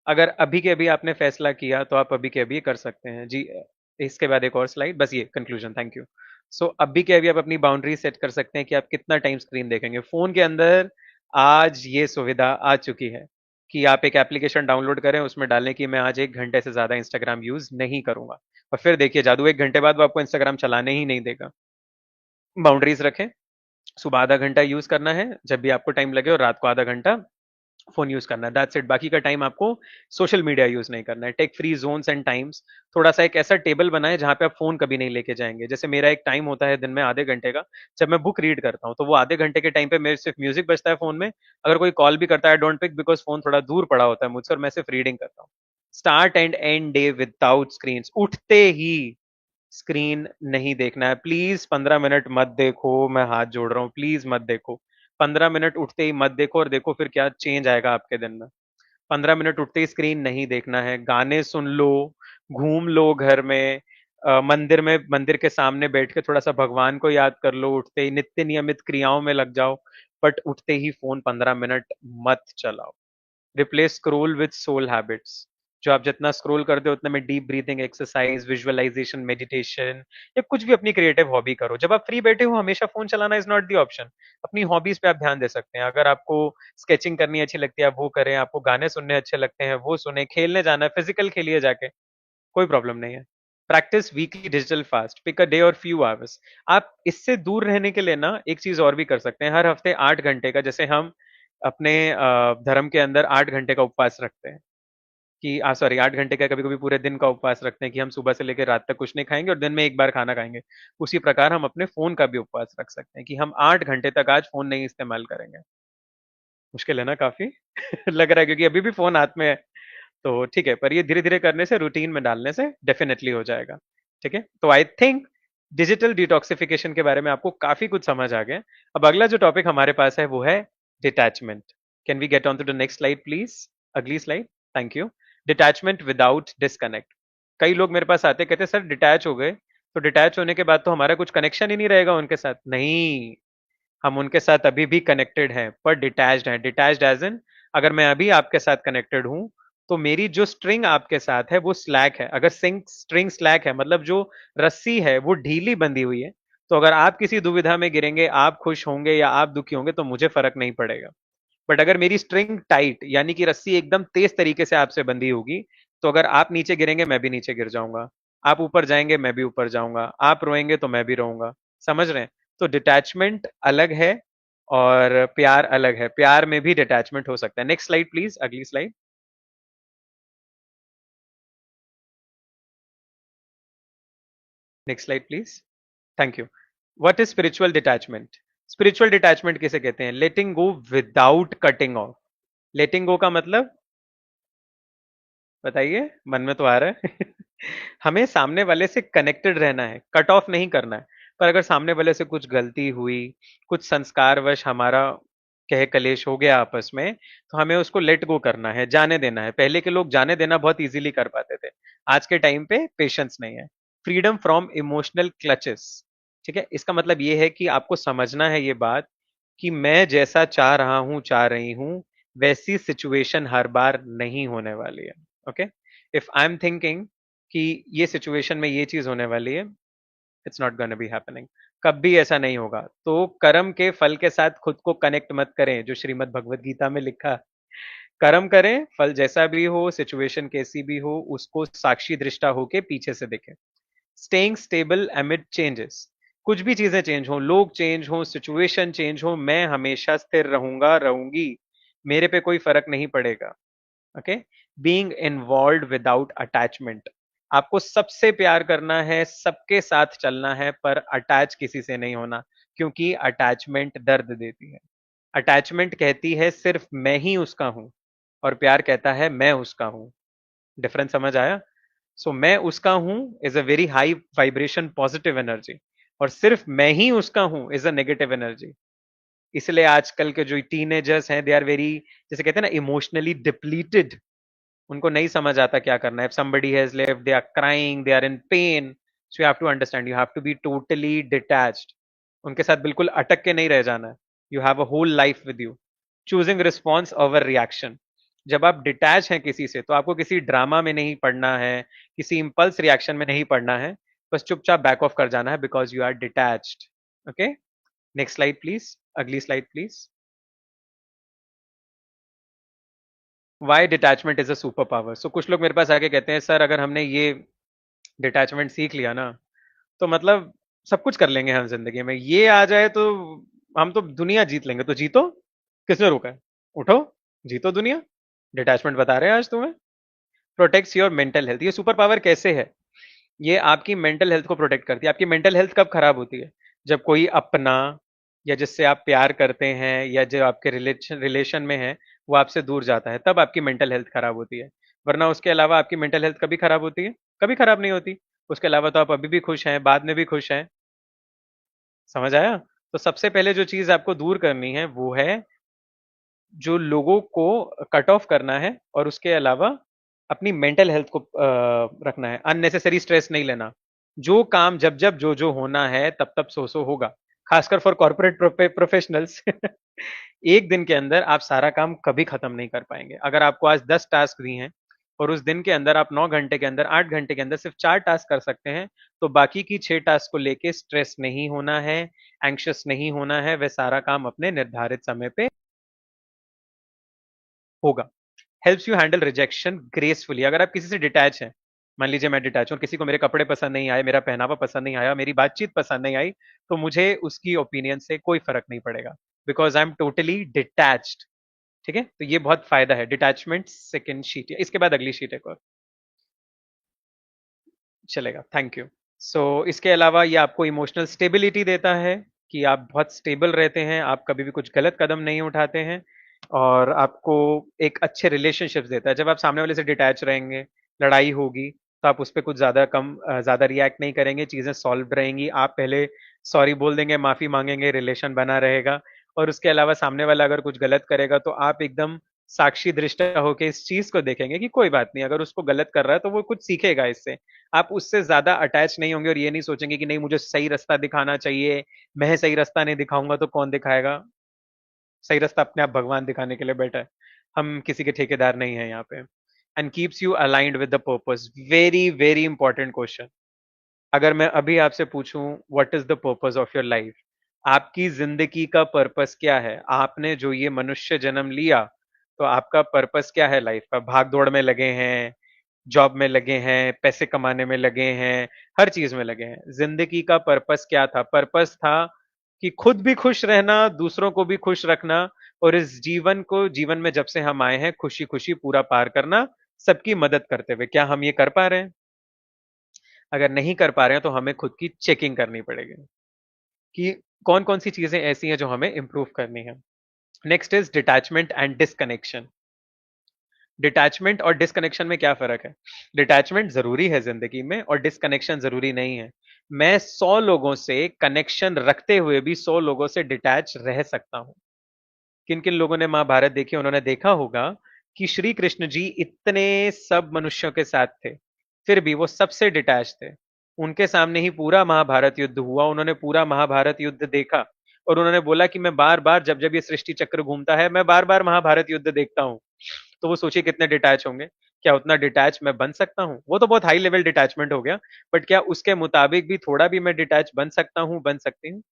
अगर अभी के अभी आपने फैसला किया तो आप अभी के अभी कर सकते हैं जी। इसके बाद एक और स्लाइड, बस ये कंक्लूजन, थैंक यू। सो अभी के अभी आप अपनी बाउंड्री सेट कर सकते हैं कि आप कितना टाइम स्क्रीन देखेंगे फोन के अंदर। आज ये सुविधा आ चुकी है कि आप एक एप्लीकेशन डाउनलोड करें, उसमें डालें कि मैं आज 1 घंटे से ज्यादा इंस्टाग्राम यूज नहीं करूंगा, और फिर देखिए जादू, 1 घंटे बाद वो आपको इंस्टाग्राम चलाने ही नहीं देगा। बाउंड्रीज रखें, सुबह आधा घंटा यूज करना है जब भी आपको टाइम लगे, और रात को आधा घंटा फोन यूज करना है, दैट्स इट। बाकी का टाइम आपको सोशल मीडिया यूज नहीं करना है। Tech free zones and times, थोड़ा सा एक ऐसा टेबल बनाए जहां पे आप फोन कभी नहीं लेके जाएंगे। जैसे मेरा एक टाइम होता है दिन में आधे घंटे का, जब मैं बुक रीड करता हूँ, तो वो आधे घंटे के टाइम पे मेरे सिर्फ म्यूजिक बजता है फोन में। अगर कोई कॉल भी करता है, डोंट पिक, बिकॉज फोन थोड़ा दूर पड़ा होता है मुझसे, और मैं सिर्फ रीडिंग करता हूँ। Start and and day without screen, उठते ही स्क्रीन नहीं देखना है प्लीज। 15 मिनट मत देखो, मैं हाथ जोड़ रहा हूँ, प्लीज मत देखो। 15 मिनट उठते ही मत देखो, और देखो फिर क्या चेंज आएगा आपके दिन में। 15 मिनट उठते ही स्क्रीन नहीं देखना है, गाने सुन लो, घूम लो घर में, मंदिर में, मंदिर के सामने बैठ के थोड़ा सा भगवान को याद कर लो, उठते ही नित्य नियमित क्रियाओं में लग जाओ, बट उठते ही फोन 15 मिनट मत चलाओ। Replace scroll with soul habits, जो आप जितना स्क्रोल करते हो उतने में deep breathing exercise, visualisation, meditation, या कुछ भी अपनी क्रिएटिव हॉबी करो। जब आप फ्री बैठे हो, हमेशा फोन चलाना इज नॉट दी ऑप्शन। अपनी हॉबीज पे आप ध्यान दे सकते हैं। अगर आपको स्केचिंग करनी अच्छी लगती है, आप वो करें। आपको गाने सुनने अच्छे लगते हैं, वो सुने। खेलने जाना है, फिजिकल खेलिए जाके, कोई प्रॉब्लम नहीं है। Practise weekly digital fast, pick a day और फ्यू आवर्स। आप इससे दूर रहने के लिए ना एक चीज और भी कर सकते हैं, हर हफ्ते 8 घंटे का, जैसे हम अपने धर्म के अंदर 8 घंटे का उपवास रखते हैं, कि सॉरी 8 घंटे का, कभी कभी पूरे दिन का उपवास रखते हैं कि हम सुबह से लेकर रात तक कुछ नहीं खाएंगे और दिन में एक बार खाना खाएंगे। उसी प्रकार हम अपने फोन का भी उपवास रख सकते हैं कि हम 8 घंटे तक आज फोन नहीं इस्तेमाल करेंगे। मुश्किल है ना काफी लग रहा है, क्योंकि अभी भी फोन हाथ में है। तो ठीक है, पर ये धीरे धीरे करने से, रूटीन में डालने से डेफिनेटली हो जाएगा। ठीक है, तो आई थिंक डिजिटल डिटॉक्सिफिकेशन के बारे में आपको काफी कुछ समझ आ गया। अब अगला जो टॉपिक हमारे पास है वो है detachment. Can we get on to the next slide please. अगली slide, thank you. Detachment without disconnect. कई लोग मेरे पास आते कहते सर डिटैच हो गए, तो डिटैच होने के बाद तो हमारा कुछ कनेक्शन ही नहीं रहेगा उनके साथ। नहीं, हम उनके साथ अभी भी कनेक्टेड हैं, पर डिटैच्ड हैं। डिटैच्ड एज इन, अगर मैं अभी आपके साथ कनेक्टेड हूं, तो मेरी जो स्ट्रिंग आपके साथ है वो स्लैक है। अगर स्ट्रिंग स्लैक है, मतलब जो रस्सी है वो ढीली बंधी हुई है, तो अगर आप किसी दुविधा में गिरेंगे, आप खुश होंगे या आप दुखी होंगे, तो मुझे फर्क नहीं पड़ेगा। बट अगर मेरी स्ट्रिंग टाइट, यानी कि रस्सी एकदम तेज तरीके से आपसे बंधी होगी, तो अगर आप नीचे गिरेंगे मैं भी नीचे गिर जाऊंगा, आप ऊपर जाएंगे मैं भी ऊपर जाऊंगा, आप रोएंगे तो मैं भी रोऊंगा। समझ रहे हैं? तो डिटैचमेंट अलग है और प्यार अलग है। प्यार में भी डिटैचमेंट हो सकता है। नेक्स्ट स्लाइड प्लीज, अगली slide. Next slide please, thank you. What is spiritual detachment? Spiritual detachment किसे कहते हैं? लेटिंग गो विदाउट कटिंग ऑफ। लेटिंग गो का मतलब बताइए, मन में तो आ रहा है हमें सामने वाले से कनेक्टेड रहना है, कट ऑफ नहीं करना है। पर अगर सामने वाले से कुछ गलती हुई, कुछ संस्कारवश हमारा कह कलेश हो गया आपस में, तो हमें उसको लेट गो करना है, जाने देना है। पहले के लोग जाने देना बहुत इजीली कर पाते थे, आज के टाइम पे पेशेंस नहीं है। Freedom from emotional clutches. ठीक है, इसका मतलब ये है कि आपको समझना है ये बात, कि मैं जैसा चाह रहा हूं, चाह रही हूं, वैसी सिचुएशन हर बार नहीं होने वाली है। Okay, if I am thinking कि ये सिचुएशन में ये चीज होने वाली है, it's not gonna be happening. कभी ऐसा नहीं होगा। तो कर्म के फल के साथ खुद को कनेक्ट मत करें, जो श्रीमद् भगवत गीता में लिखा कर्म करें, फल जैसा भी हो, सिचुएशन कैसी भी हो, उसको साक्षी दृष्टा होके पीछे से देखें। स्टेइंग स्टेबल एमिड चेंजेस, कुछ भी चीजें चेंज हो, लोग चेंज हो, सिचुएशन चेंज हो, मैं हमेशा स्थिर रहूंगा, रहूंगी, मेरे पे कोई फर्क नहीं पड़ेगा। Okay. Being involve without attachment, आपको सबसे प्यार करना है, सबके साथ चलना है, पर अटैच किसी से नहीं होना, क्योंकि अटैचमेंट दर्द देती है। अटैचमेंट कहती है सिर्फ मैं ही उसका हूं, और प्यार कहता है मैं उसका हूं। डिफरेंस समझ आया? सो मैं उसका हूं is a very high vibration positive energy, और सिर्फ मैं ही उसका हूं इज अ नेगेटिव एनर्जी। इसलिए आजकल के जो टीनेजर्स हैं, दे आर वेरी, जैसे कहते हैं ना, इमोशनली डिप्लीटेड। उनको नहीं समझ आता क्या करना है। If somebody has left, they are crying, they are in pain, so you have to understand, you have to be totally detached. उनके साथ बिल्कुल अटक के नहीं रह जाना है। You have a whole life with you. Choosing response over reaction. जब आप डिटैच हैं किसी से, तो आपको किसी ड्रामा में नहीं पड़ना है, किसी इम्पल्स रिएक्शन में नहीं पड़ना है, बस चुपचाप बैक ऑफ कर जाना है, because you are detached. Okay, next slide please, अगली slide please. Why detachment is a super power. So कुछ लोग मेरे पास आके कहते हैं, सर अगर हमने ये डिटैचमेंट सीख लिया ना, तो मतलब सब कुछ कर लेंगे हम जिंदगी में, ये आ जाए तो हम तो दुनिया जीत लेंगे। तो जीतो, किसने रोका है? उठो, जीतो दुनिया। डिटैचमेंट बता रहे हैं आज तुम्हें। Protects your mental health. ये सुपर पावर कैसे है? ये आपकी मेंटल हेल्थ को प्रोटेक्ट करती है। आपकी मेंटल हेल्थ कब खराब होती है? जब कोई अपना, या जिससे आप प्यार करते हैं, या जो आपके रिलेशन रिलेशन में है, वो आपसे दूर जाता है, तब आपकी मेंटल हेल्थ खराब होती है। वरना उसके अलावा आपकी मेंटल हेल्थ कभी खराब होती है? कभी खराब नहीं होती। उसके अलावा तो आप अभी भी खुश हैं, बाद में भी खुश हैं। समझ आया? तो सबसे पहले जो चीज आपको दूर करनी है वो है, जो लोगों को कट ऑफ करना है, और उसके अलावा अपनी मेंटल हेल्थ को रखना है। अननेसेसरी स्ट्रेस नहीं लेना। जो काम जब जब जो जो होना है तब तब सो होगा। खासकर फॉर कॉर्पोरेट प्रोफेशनल्स। एक दिन के अंदर आप सारा काम कभी खत्म नहीं कर पाएंगे। अगर आपको आज 10 टास्क दी हैं, और उस दिन के अंदर आप 9 घंटे के अंदर, 8 घंटे के अंदर सिर्फ 4 टास्क कर सकते हैं, तो बाकी की 6 टास्क को लेके स्ट्रेस नहीं होना है, एंक्शियस नहीं होना है। वह सारा काम अपने निर्धारित समय पे होगा। Helps you handle rejection gracefully. अगर आप किसी से डिटैच हैं, मान लीजिए मैं डिटैच हूं, किसी को मेरे कपड़े पसंद नहीं आए, मेरा पहनावा पसंद नहीं आया, मेरी बातचीत पसंद नहीं आई, तो मुझे उसकी ओपिनियन से कोई फर्क नहीं पड़ेगा, because I am totally detached. ठीक है, तो ये बहुत फायदा है डिटैचमेंट। सेकेंड शीट, इसके बाद अगली शीट एक और चलेगा। Thank you. सो इसके अलावा ये आपको इमोशनल स्टेबिलिटी देता है, कि आप बहुत स्टेबल रहते हैं, आप कभी भी कुछ गलत कदम नहीं उठाते हैं, और आपको एक अच्छे रिलेशनशिप्स देता है। जब आप सामने वाले से डिटैच रहेंगे, लड़ाई होगी, तो आप उस पर कुछ ज्यादा रिएक्ट नहीं करेंगे, चीजें सॉल्व रहेंगी। आप पहले सॉरी बोल देंगे, माफी मांगेंगे, रिलेशन बना रहेगा। और उसके अलावा सामने वाला अगर कुछ गलत करेगा, तो आप एकदम साक्षी दृष्टा होकर इस चीज को देखेंगे कि कोई बात नहीं, अगर उसको गलत कर रहा है तो वो कुछ सीखेगा इससे। आप उससे ज्यादा अटैच नहीं होंगे, और ये नहीं सोचेंगे कि नहीं मुझे सही रास्ता दिखाना चाहिए, मैं सही रास्ता नहीं दिखाऊंगा तो कौन दिखाएगा। सही रास्ता अपने आप भगवान दिखाने के लिए बैठा है, हम किसी के ठेकेदार नहीं है यहाँ पे। And keeps you aligned with the purpose. Very very important question. अगर मैं अभी आपसे पूछूं, what is the purpose of your life? आपकी जिंदगी का पर्पस क्या है? आपने जो ये मनुष्य जन्म लिया, तो आपका पर्पस क्या है लाइफ का? भाग दौड़ में लगे हैं, जॉब में लगे हैं, पैसे कमाने में लगे हैं, हर चीज में लगे हैं। जिंदगी का पर्पस क्या था? पर्पस था कि खुद भी खुश रहना, दूसरों को भी खुश रखना, और इस जीवन को, जीवन में जब से हम आए हैं, खुशी खुशी पूरा पार करना, सबकी मदद करते हुए। क्या हम ये कर पा रहे हैं? अगर नहीं कर पा रहे हैं, तो हमें खुद की चेकिंग करनी पड़ेगी कि कौन कौन सी चीजें ऐसी हैं जो हमें इंप्रूव करनी है। Next is detachment and disconnection. Detachment और डिसकनेक्शन में क्या फर्क है? डिटैचमेंट जरूरी है जिंदगी में, और डिसकनेक्शन जरूरी नहीं है। मैं 100 लोगों से कनेक्शन रखते हुए भी 100 लोगों से डिटैच रह सकता हूं। किन किन लोगों ने महाभारत देखी, उन्होंने देखा होगा कि श्री कृष्ण जी इतने सब मनुष्यों के साथ थे, फिर भी वो सबसे डिटैच थे। उनके सामने ही पूरा महाभारत युद्ध हुआ, उन्होंने पूरा महाभारत युद्ध देखा, और उन्होंने बोला कि मैं बार बार, जब जब ये सृष्टि चक्र घूमता है, मैं बार बार महाभारत युद्ध देखता हूं। तो वो सोचिए कितने डिटैच होंगे। क्या उतना डिटैच मैं बन सकता हूँ? वो तो बहुत हाई लेवल डिटैचमेंट हो गया, बट क्या उसके मुताबिक भी थोड़ा भी मैं डिटैच बन सकता हूँ, बन सकती हूँ?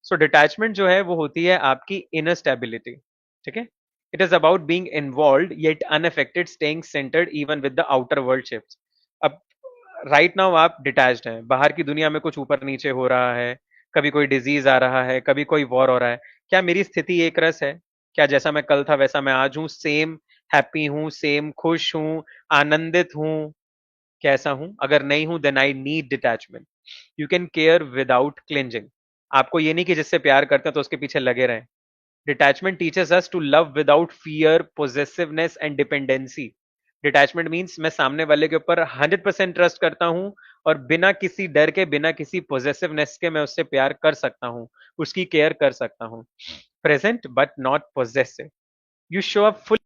सो डिटैचमेंट जो है वो होती है आपकी इनर स्टेबिलिटी। ठीक है, It is about being involved yet unaffected, staying centered even with the outer world shifts. अब राइट नाउ आप डिटैच्ड हैं, बाहर की दुनिया में कुछ ऊपर नीचे हो रहा है, कभी कोई डिजीज आ रहा है, कभी कोई वॉर हो रहा है, क्या मेरी स्थिति एक रस है? क्या जैसा मैं कल था वैसा मैं आज हूँ? सेम हैप्पी हूँ, सेम खुश हूँ, आनंदित हूँ, कैसा हूँ? अगर नहीं हूँ then I need detachment. You can care without clinging. आपको ये नहीं कि जिससे प्यार करते हैं तो उसके पीछे लगे रहें. Detachment teaches us to love without fear, possessiveness and dependency. Detachment means मैं सामने वाले के ऊपर 100% ट्रस्ट करता हूं और बिना किसी डर के, बिना किसी पोजेसिवनेस के मैं उससे प्यार कर सकता हूं, उसकी केयर कर सकता हूं. Present but not possessive. You show up full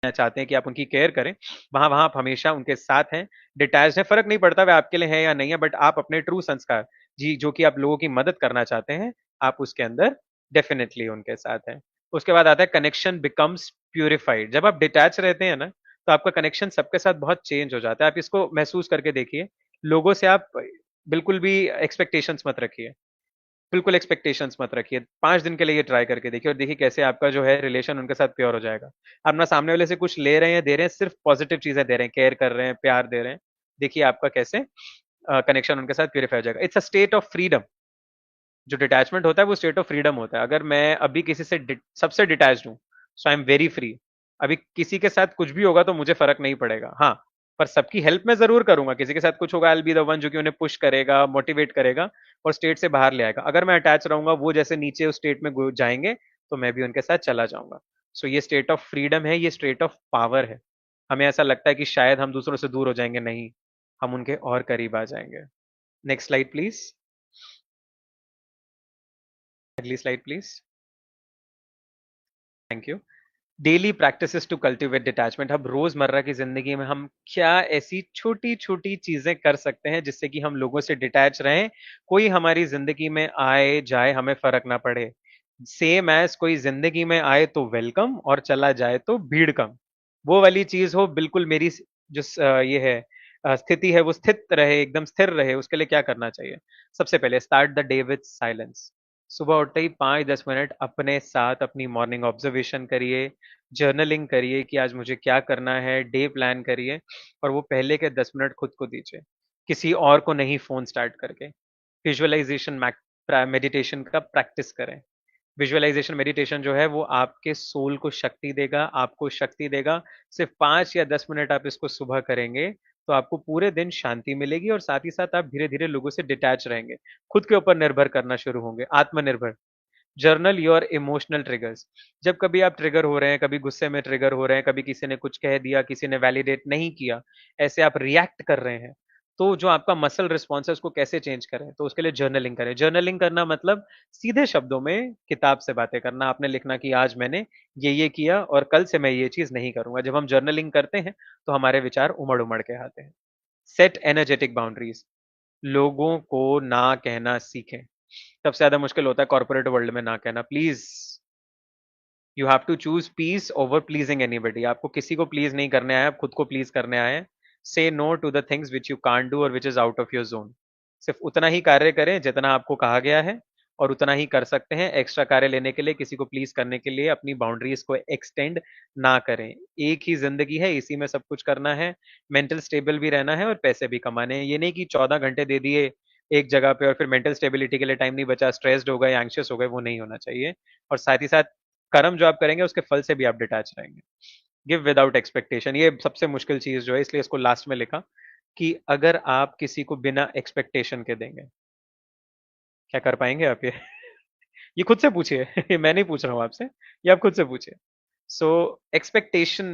चाहते हैं कि आप उनकी केयर करें, वहां वहां आप हमेशा उनके साथ हैं. डिटैच है, फर्क नहीं पड़ता वे आपके लिए है या नहीं है, बट आप अपने ट्रू संस्कार जी जो कि आप लोगों की मदद करना चाहते हैं, आप उसके अंदर डेफिनेटली उनके साथ हैं. उसके बाद आता है कनेक्शन बिकम्स प्यूरिफाइड. जब आप डिटैच रहते हैं ना, तो आपका कनेक्शन सबके साथ बहुत चेंज हो जाता है. आप इसको महसूस करके देखिए. लोगों से आप बिल्कुल भी एक्सपेक्टेशंस मत रखिए. बिल्कुल एक्सपेक्टेशंस मत रखिए. 5 दिन के लिए ये ट्राई करके देखिए और देखिए कैसे आपका जो है रिलेशन उनके साथ प्योर हो जाएगा. आप ना सामने वाले से कुछ ले रहे हैं, दे रहे हैं, सिर्फ पॉजिटिव चीजें दे रहे हैं, केयर कर रहे हैं, प्यार दे रहे हैं. देखिए आपका कैसे कनेक्शन उनके साथ प्यूरिफाई हो जाएगा. It's a state of freedom. जो डिटैचमेंट होता है वो स्टेट ऑफ फ्रीडम होता है. अगर मैं अभी किसी से सबसे डिटैच्ड हूँ, सो आई एम वेरी फ्री. अभी किसी के साथ कुछ भी होगा तो मुझे फर्क नहीं पड़ेगा. हाँ, पर सबकी हेल्प मैं जरूर करूंगा. किसी के साथ कुछ होगा, I will be the one जो कि उन्हें पुश करेगा, मोटिवेट करेगा और स्टेट से बाहर ले आएगा. अगर मैं अटैच रहूंगा, वो जैसे नीचे उस स्टेट में जाएंगे तो मैं भी उनके साथ चला जाऊंगा. सो ये स्टेट ऑफ फ्रीडम है, ये स्टेट ऑफ पावर है. हमें ऐसा लगता है कि शायद हम दूसरों से दूर हो जाएंगे, नहीं, हम उनके और करीब आ जाएंगे. Next slide please. अगली slide please. Thank you. Daily practices to cultivate detachment. अब रोजमर्रा की जिंदगी में हम क्या ऐसी छोटी छोटी चीजें कर सकते हैं जिससे कि हम लोगों से डिटैच रहें, कोई हमारी जिंदगी में आए जाए हमें फर्क ना पड़े. सेम एज कोई जिंदगी में आए तो वेलकम और चला जाए तो भीड़ कम. वो वाली चीज हो बिल्कुल. मेरी जो ये है स्थिति है वो स्थित रहे, एकदम स्थिर रहे. उसके लिए क्या करना चाहिए? सबसे पहले start the day with silence. सुबह उठते ही 5-10 मिनट अपने साथ अपनी मॉर्निंग ऑब्जर्वेशन करिए, जर्नलिंग करिए कि आज मुझे क्या करना है, डे प्लान करिए और वो पहले के 10 मिनट खुद को दीजिए. किसी और को नहीं, फोन स्टार्ट करके. विजुअलाइजेशन मेडिटेशन का प्रैक्टिस करें. विजुअलाइजेशन मेडिटेशन जो है वो आपके सोल को शक्ति देगा, आपको शक्ति देगा. सिर्फ 5 या 10 मिनट आप इसको सुबह करेंगे तो आपको पूरे दिन शांति मिलेगी और साथ ही साथ आप धीरे धीरे लोगों से डिटैच रहेंगे, खुद के ऊपर निर्भर करना शुरू होंगे, आत्मनिर्भर. Journal your emotional triggers. जब कभी आप ट्रिगर हो रहे हैं, कभी गुस्से में ट्रिगर हो रहे हैं, कभी किसी ने कुछ कह दिया, किसी ने वैलिडेट नहीं किया, ऐसे आप रिएक्ट कर रहे हैं, तो जो आपका मसल रिस्पॉन्स है उसको कैसे चेंज करें? तो उसके लिए जर्नलिंग करें. जर्नलिंग करना मतलब सीधे शब्दों में किताब से बातें करना. आपने लिखना कि आज मैंने ये किया और कल से मैं ये चीज नहीं करूंगा. जब हम जर्नलिंग करते हैं तो हमारे विचार उमड़ उमड़ के आते हैं. Set energetic boundaries. लोगों को ना कहना सीखें. सबसे ज्यादा मुश्किल होता है कॉर्पोरेट वर्ल्ड में ना कहना. Please, you have to choose peace over pleasing anybody. आपको किसी को प्लीज नहीं करने आए, आप खुद को प्लीज करने आए हैं. Say no to the things which you can't do और which is out of your zone. सिर्फ उतना ही कार्य करें जितना आपको कहा गया है और उतना ही कर सकते हैं. एक्स्ट्रा कार्य लेने के लिए, किसी को प्लीज करने के लिए अपनी बाउंड्रीज को एक्सटेंड ना करें. एक ही जिंदगी है, इसी में सब कुछ करना है. मेंटल स्टेबल भी रहना है और पैसे भी कमाने हैं. ये नहीं कि 14 घंटे दे दिए एक जगह पे और फिर मेंटल स्टेबिलिटी के लिए टाइम नहीं बचा, स्ट्रेस्ड हो गए, एंग्शियस हो गए. वो नहीं होना चाहिए. और साथ ही साथ कर्म जो आप करेंगे उसके फल से भी आप डिटैच रहेंगे. Give without expectation. ये सबसे मुश्किल चीज जो है, इसलिए इसको लास्ट में लिखा कि अगर आप किसी को बिना एक्सपेक्टेशन के देंगे, क्या कर पाएंगे आप ये? ये खुद से पूछिए. मैं नहीं पूछ रहा हूँ आपसे, ये आप खुद से पूछिए. सो एक्सपेक्टेशन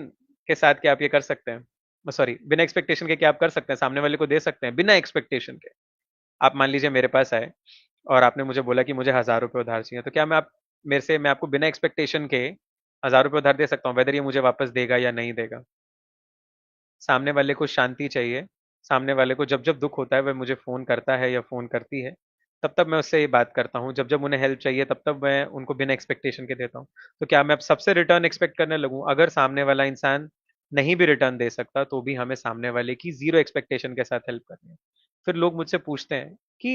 के साथ क्या आप ये कर सकते हैं? सॉरी, बिना एक्सपेक्टेशन के क्या आप कर सकते हैं? सामने वाले को दे सकते हैं बिना एक्सपेक्टेशन के. आप मान लीजिए मेरे पास आए और आपने मुझे बोला कि मुझे 1,000 रुपए उधार चाहिए, तो क्या मैं आपको बिना एक्सपेक्टेशन के 1,000 रुपए उधार दे सकता हूँ, वेदर ये मुझे वापस देगा या नहीं देगा? सामने वाले को शांति चाहिए. सामने वाले को जब जब दुख होता है वह मुझे फोन करता है या फोन करती है, तब तब मैं उससे ये बात करता हूँ. जब जब उन्हें हेल्प चाहिए तब तब मैं उनको बिना एक्सपेक्टेशन के देता हूँ. तो क्या मैं अब सबसे रिटर्न एक्सपेक्ट करने लगूं? अगर सामने वाला इंसान नहीं भी रिटर्न दे सकता तो भी हमें सामने वाले की जीरो एक्सपेक्टेशन के साथ हेल्प करनी है। फिर लोग मुझसे पूछते हैं कि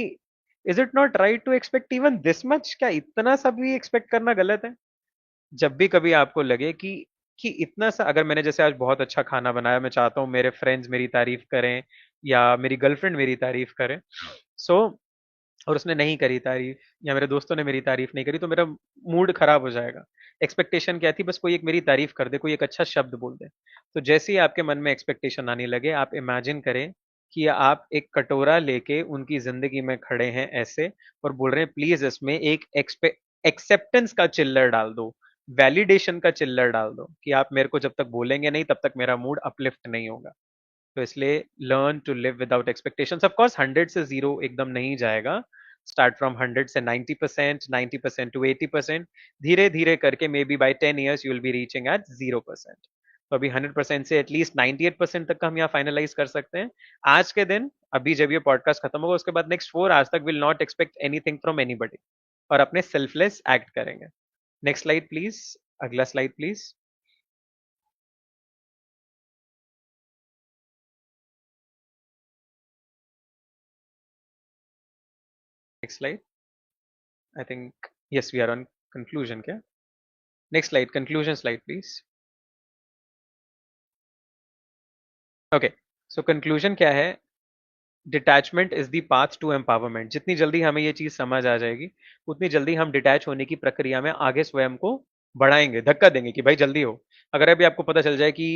is it not right to expect even this much, क्या इतना सब भी एक्सपेक्ट करना गलत है? जब भी कभी आपको लगे कि इतना सा, अगर मैंने जैसे आज बहुत अच्छा खाना बनाया, मैं चाहता हूँ मेरे फ्रेंड्स मेरी तारीफ करें या मेरी गर्लफ्रेंड मेरी तारीफ करे, सो और उसने नहीं करी तारीफ या मेरे दोस्तों ने मेरी तारीफ नहीं करी तो मेरा मूड खराब हो जाएगा। एक्सपेक्टेशन क्या थी? बस कोई एक मेरी तारीफ कर दे, कोई एक अच्छा शब्द बोल दे। तो जैसे ही आपके मन में एक्सपेक्टेशन आने लगे, आप इमेजिन करें कि आप एक कटोरा लेके उनकी जिंदगी में खड़े हैं ऐसे, और बोल रहे हैं प्लीज इसमें एक एक्सेप्टेंस का चिल्लर डाल दो, वैलिडेशन का चिल्लर डाल दो, कि आप मेरे को जब तक बोलेंगे नहीं तब तक मेरा मूड अपलिफ्ट नहीं होगा। तो इसलिए learn to live without expectations. Of course 100 से जीरो एकदम नहीं जाएगा, स्टार्ट फ्रॉम 100 से 90%, 90% टू 80%, धीरे धीरे करके maybe by 10 years you will be reaching at 0%। तो अभी 100% से एटलीस्ट 98% तक का हम यहाँ फाइनलाइज कर सकते हैं आज के दिन। अभी जब ये पॉडकास्ट खत्म होगा उसके बाद नेक्स्ट 4 hours तक will not expect anything from anybody, और अपने सेल्फलेस एक्ट करेंगे। नेक्स्ट स्लाइड प्लीज, अगला slide please. Next slide. I think yes we are on conclusion क्या? Next slide, conclusion slide please. Okay, so conclusion क्या है? Detachment is the path to empowerment. जितनी जल्दी हमें ये चीज समझ आ जाएगी उतनी जल्दी हम डिटैच होने की प्रक्रिया में आगे स्वयं को बढ़ाएंगे, धक्का देंगे कि भाई जल्दी हो। अगर अभी आपको पता चल जाए कि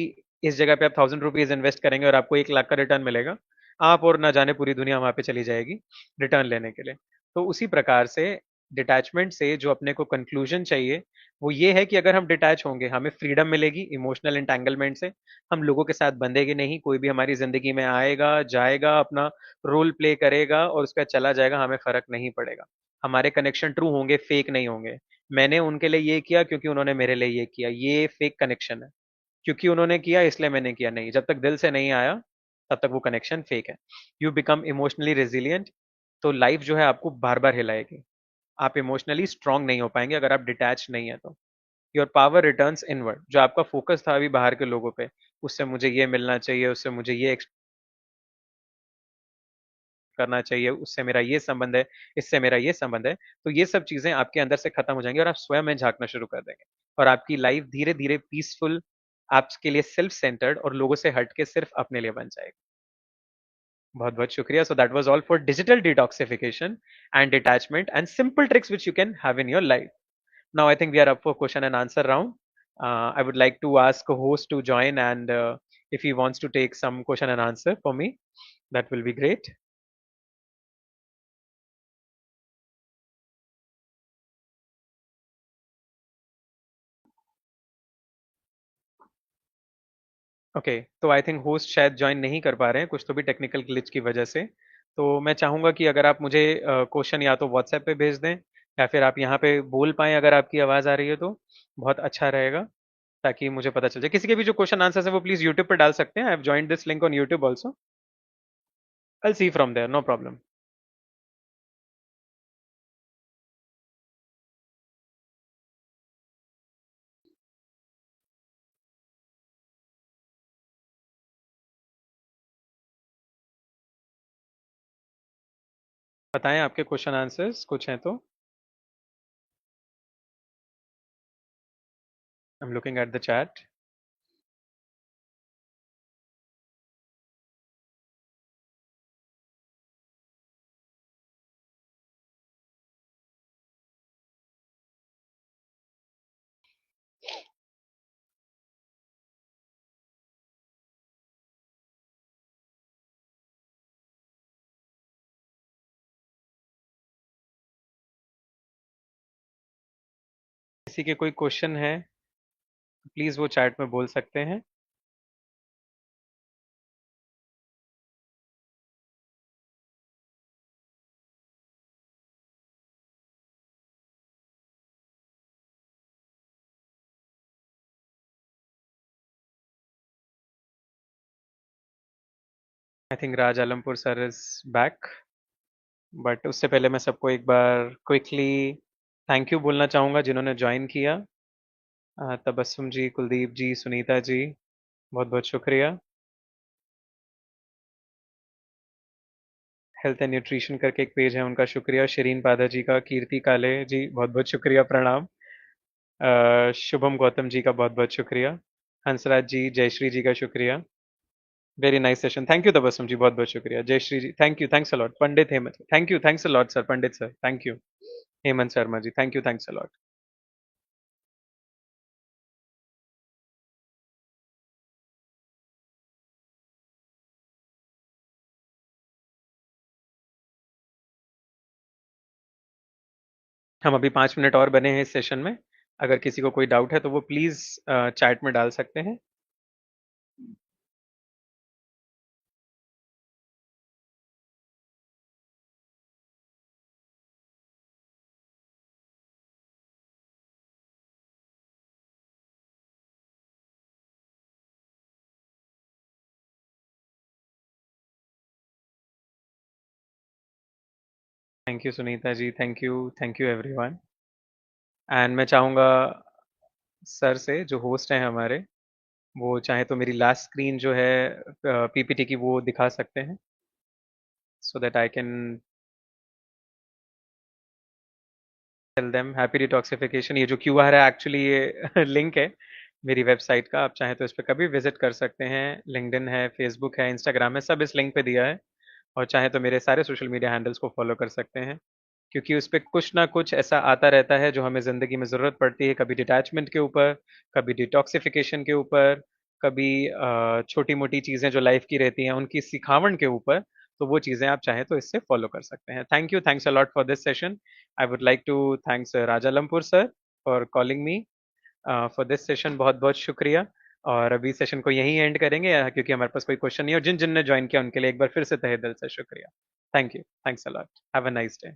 इस जगह पे आप 1000 रुपीज इन्वेस्ट करेंगे और आपको 1 लाख का रिटर्न मिलेगा, आप और ना जाने पूरी दुनिया वहां पे चली जाएगी रिटर्न लेने के लिए। तो उसी प्रकार से डिटैचमेंट से जो अपने को कंक्लूजन चाहिए वो ये है कि अगर हम डिटैच होंगे हमें फ्रीडम मिलेगी इमोशनल एंटेंगलमेंट से। हम लोगों के साथ बंधेंगे नहीं, कोई भी हमारी जिंदगी में आएगा जाएगा, अपना रोल प्ले करेगा और उसका चला जाएगा, हमें फर्क नहीं पड़ेगा। हमारे कनेक्शन ट्रू होंगे, फेक नहीं होंगे। मैंने उनके लिए ये किया क्योंकि उन्होंने मेरे लिए ये किया, ये फेक कनेक्शन है। क्योंकि उन्होंने किया इसलिए मैंने किया, नहीं, जब तक दिल से नहीं आया तब तक वो कनेक्शन फेक है। यू बिकम इमोशनली रेजिलियंट, तो लाइफ जो है आपको बार बार हिलाएगी। आप इमोशनली स्ट्रांग नहीं हो पाएंगे अगर आप डिटैच नहीं है तो। Your power returns inward. जो आपका फोकस था अभी बाहर के लोगों पे, उससे मुझे ये मिलना चाहिए, उससे मुझे ये करना चाहिए, उससे मेरा ये संबंध है, इससे मेरा ये संबंध है, तो ये सब चीजें आपके अंदर से खत्म हो जाएंगी और आप स्वयं में झांकना शुरू कर देंगे। और आपकी लाइफ धीरे धीरे पीसफुल, आपके लिए सेल्फ सेंटर्ड और लोगों से हट के सिर्फ अपने लिए बन जाएगी। बहुत बहुत शुक्रिया। So that was all for digital detoxification and detachment and simple tricks which you can have in your life. Now I think we are up for question and answer round. I would like to ask a host to join, and if he wants to take some question and answer for me, that will be great. Okay, तो I think host शायद join नहीं कर पा रहे हैं, कुछ तो भी टेक्निकल ग्लिच की वजह से। तो मैं चाहूंगा कि अगर आप मुझे क्वेश्चन या तो व्हाट्सएप पे भेज दें या फिर आप यहाँ पे बोल पाएं, अगर आपकी आवाज़ आ रही है तो बहुत अच्छा रहेगा, ताकि मुझे पता चल जाए। किसी के भी जो क्वेश्चन आंसर्स है वो प्लीज यूट्यूब पर डाल सकते हैं। I have joined this link on YouTube also. I see from there, no problem. बताएं आपके क्वेश्चन आंसर्स कुछ हैं तो। I am looking at the chat. किसी के कोई क्वेश्चन है प्लीज वो चैट में बोल सकते हैं। I think Raj Alampur sir is back, but उससे पहले मैं सबको एक बार क्विकली थैंक यू बोलना चाहूँगा जिन्होंने ज्वाइन किया। तबस्सुम जी, कुलदीप जी, सुनीता जी, बहुत बहुत शुक्रिया। हेल्थ एंड न्यूट्रिशन करके एक पेज है, उनका शुक्रिया। शिरीन पादा जी का, कीर्ति काले जी बहुत बहुत शुक्रिया, प्रणाम। शुभम गौतम जी का बहुत बहुत शुक्रिया। हंसराज जी, जयश्री जी का शुक्रिया। Very nice session, thank you Tabassum ji, बहुत बहुत शुक्रिया। Jayashree ji, thank you, thanks a lot. Pandit Hemant, thank you, thanks a lot sir. Pandit sir, thank you. Hemant Sharma ji, thank you, thanks a lot. हम अभी 5 मिनट और बने हैं इस सेशन में। अगर किसी को कोई डाउट है तो वो प्लीज चैट में डाल सकते हैं। Thank you Sunita ji, thank you everyone. And मैं चाहूंगा सर से, जो होस्ट हैं हमारे, वो चाहे तो मेरी लास्ट स्क्रीन जो है पीपीटी की, वो दिखा सकते हैं, so that I can tell them happy detoxification. ये जो क्यूआर है, एक्चुअली ये लिंक है मेरी वेबसाइट का। आप चाहें तो इस पर कभी विजिट कर सकते हैं। लिंक्डइन है, फेसबुक है, इंस्टाग्राम है, सब इस लिंक पे दिया है। और चाहे तो मेरे सारे सोशल मीडिया हैंडल्स को फॉलो कर सकते हैं, क्योंकि उस पे कुछ ना कुछ ऐसा आता रहता है जो हमें ज़िंदगी में ज़रूरत पड़ती है। कभी डिटैचमेंट के ऊपर, कभी डिटॉक्सिफिकेशन के ऊपर, कभी छोटी-मोटी चीज़ें जो लाइफ की रहती हैं, उनकी सिखावट के ऊपर। तो वो चीज़ें आप चाहें तो इससे फॉलो कर सकते हैं। Thank you, thanks a lot for this session. I would like to thanks Raja Lampur sir for calling me for this session. बहुत-बहुत शुक्रिया। और अभी सेशन को यहीं एंड करेंगे, क्योंकि हमारे पास कोई क्वेश्चन नहीं है, और जिन-जिन ने जॉइन किया उनके लिए एक बार फिर से तहे दिल से शुक्रिया। Thank you, thanks a lot. Have a nice day.